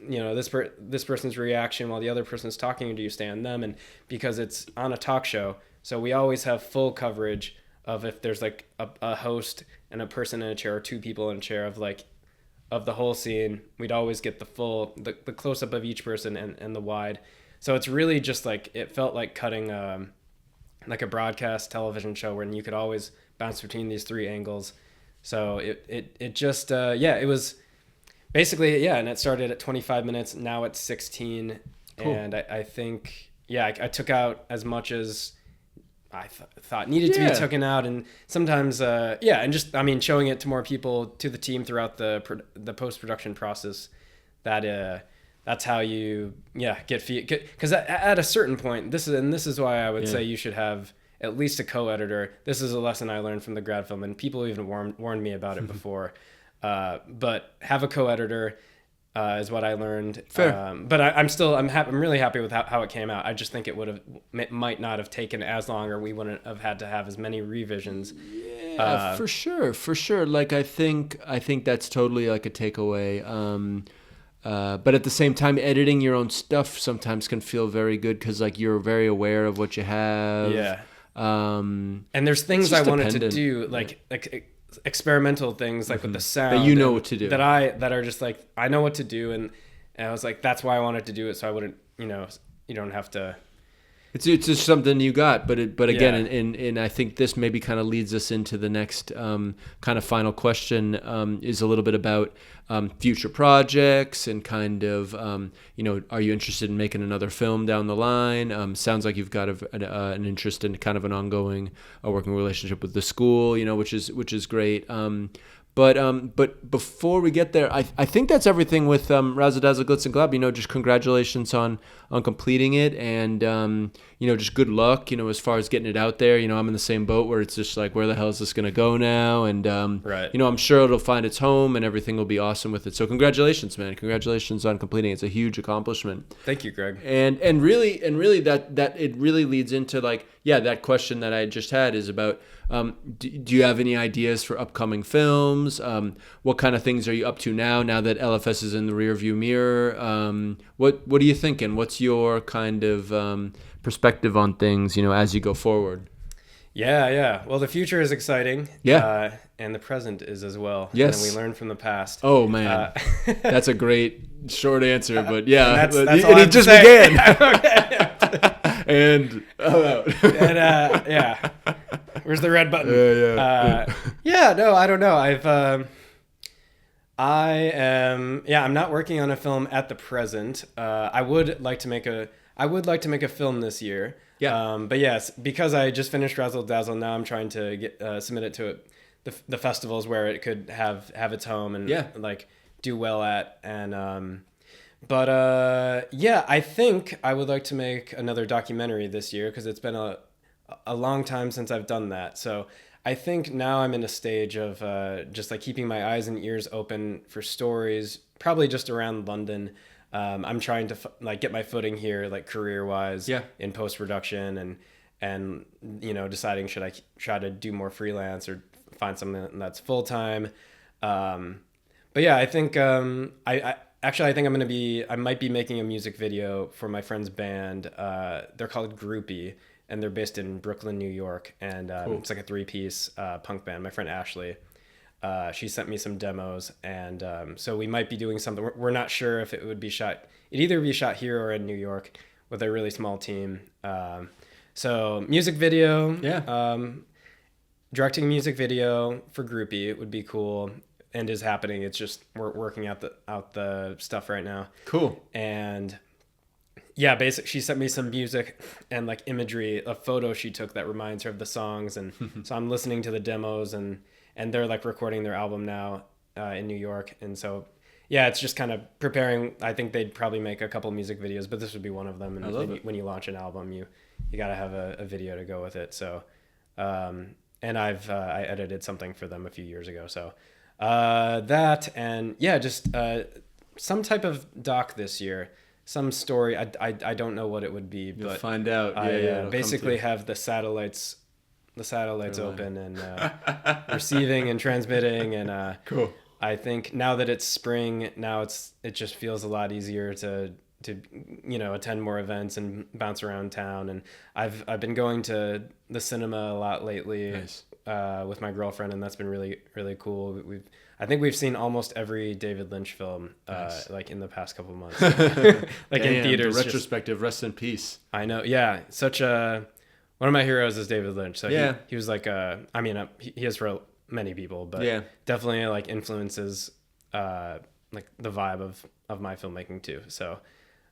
this person's reaction while the other person's talking, or do you stay on them? And because it's on a talk show, so we always have full coverage of if there's like a host and a person in a chair or 2 people in a chair of the whole scene, we'd always get the full the close up of each person and the wide. So it's really just like, it felt like cutting like a broadcast television show where you could always bounce between these 3 angles. So it just it was basically, and it started at 25 minutes. Now it's 16. Cool. And I think I took out as much as I thought needed to be taken out, and sometimes and just showing it to more people, to the team throughout the post-production process. That's how you get because at a certain point, this is why I would say you should have at least a co-editor. This is a lesson I learned from the grad film, and people even warned me about it before. But have a co-editor is what I learned. Fair. But I'm really happy with how it came out. I just think it might not have taken as long, or we wouldn't have had to have as many revisions. Yeah, for sure. Like I think that's totally like a takeaway. But at the same time, editing your own stuff sometimes can feel very good because like you're very aware of what you have. Yeah. And there's things I wanted to do, like experimental things, like with the sound that what to do, that are just like, I know what to do, and I was like, that's why I wanted to do it, so I wouldn't, you don't have to. It's just something you got, but again, and I think this maybe kind of leads us into the next kind of final question, is a little bit about future projects and kind of are you interested in making another film down the line? Sounds like you've got an interest in kind of an ongoing working relationship with the school, which is great. But before we get there, I think that's everything with Razzle, Dazzle, Glitz, and Glam. Just congratulations on completing it, and just good luck. As far as getting it out there. I'm in the same boat where it's just like, where the hell is this gonna go now? And right. I'm sure it'll find its home, and everything will be awesome with it. So congratulations, man! Congratulations on completing it. It's a huge accomplishment. Thank you, Greg. And really that it really leads into like, that question that I just had is about. Do you have any ideas for upcoming films? What kind of things are you up to now that LFS is in the rearview mirror? What are you thinking? What's your kind of perspective on things, as you go forward? Yeah. Well, the future is exciting. Yeah. And the present is as well. Yes. And we learn from the past. Oh, man. That's a great short answer, but yeah. That's and it just began. And I'm out. And where's the red button? No, I don't know. I'm not working on a film at the present. I would like to make a film this year. Yeah. But yes, because I just finished Razzle Dazzle, now I'm trying to get submit it to the festivals where it could have its home and like do well at. And I think I would like to make another documentary this year, because it's been a long time since I've done that. So I think now I'm in a stage of just like keeping my eyes and ears open for stories, probably just around London. I'm trying to get my footing here, like career-wise, in post-production, and deciding, should I try to do more freelance or find something that's full-time. But yeah, I think I actually I think I might be making a music video for my friend's band. They're called Groupie, and they're based in Brooklyn, New York, and Cool. it's like a 3-piece punk band. My friend Ashley, she sent me some demos, and so we might be doing something. We're not sure if it would be shot. It'd either be shot here or in New York with a really small team. So music video, directing a music video for Groupie, it would be cool, and is happening. It's just we're working out the stuff right now. Cool. And yeah, basically she sent me some music and like imagery, a photo she took that reminds her of the songs, and so I'm listening to the demos, and they're like recording their album now in New York, and so yeah, it's just kind of preparing. I think they'd probably make a couple music videos, but this would be one of them. And when you launch an album, you got to have a video to go with it. So, and I edited something for them a few years ago. So that, and yeah, just some type of doc this year, some story. I don't know what it would be, You'll but find out. I basically have the satellites open and receiving and transmitting, and cool. I think now that it's spring, now it just feels a lot easier to attend more events and bounce around town. And I've been going to the cinema a lot lately. Nice. With my girlfriend, and that's been really, really cool. I think we've seen almost every David Lynch film Nice. like in the past couple of months. Like in theaters. The retrospective, rest in peace. I know. Yeah. One of my heroes is David Lynch. So yeah. he was like, he is for many people, but definitely like influences like the vibe of my filmmaking too. So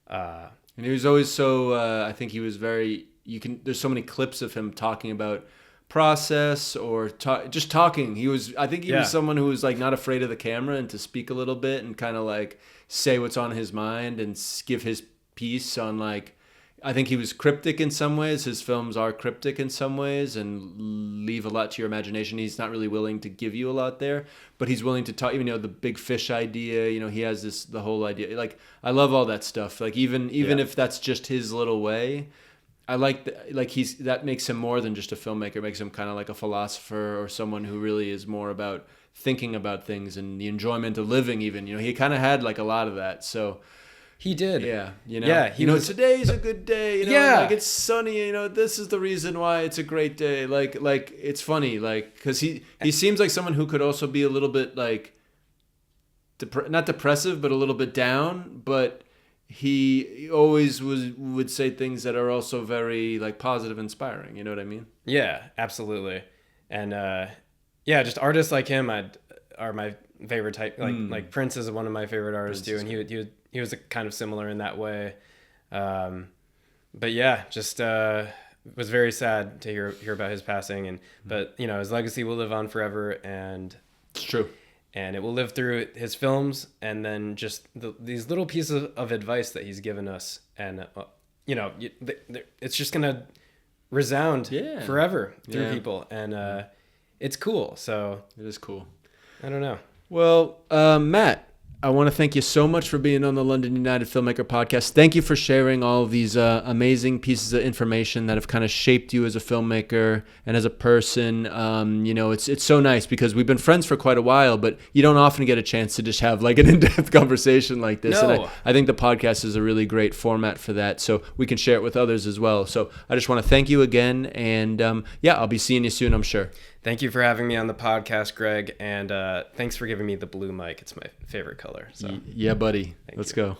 and he was always so I think he was very there's so many clips of him talking about process or just talking. I think he was someone who was like not afraid of the camera and to speak a little bit and kind of like say what's on his mind and give his piece on like. I think he was cryptic in some ways. His films are cryptic in some ways and leave a lot to your imagination. He's not really willing to give you a lot there, but he's willing to talk, the big fish idea, he has the whole idea. Like, I love all that stuff. Like, even if that's just his little way, I like that makes him more than just a filmmaker. It makes him kind of like a philosopher or someone who really is more about thinking about things and the enjoyment of living even. He kind of had like a lot of that. So, he did. Yeah. Today's a good day. Like it's sunny. This is the reason why it's a great day. Like it's funny. Like, because he seems like someone who could also be a little bit like, not depressive, but a little bit down. But he always would say things that are also very like positive, inspiring. You know what I mean? Yeah, absolutely. And just artists like him are my favorite type. Like Prince is one of my favorite artists too, and he was kind of similar in that way. But yeah, just was very sad to hear about his passing, but his legacy will live on forever, and it's true. And it will live through his films, and then just these little pieces of advice that he's given us, and it's just gonna resound forever through people, and it's cool. So it is cool. I don't know. Well, Matt, I want to thank you so much for being on the London United Filmmaker Podcast. Thank you for sharing all of these amazing pieces of information that have kind of shaped you as a filmmaker and as a person. It's so nice because we've been friends for quite a while, but you don't often get a chance to just have like an in-depth conversation like this. No. And I think the podcast is a really great format for that, so we can share it with others as well. So I just want to thank you again, and I'll be seeing you soon, I'm sure. Thank you for having me on the podcast, Greg, and thanks for giving me the blue mic. It's my favorite color. So. Yeah, buddy. Let's go.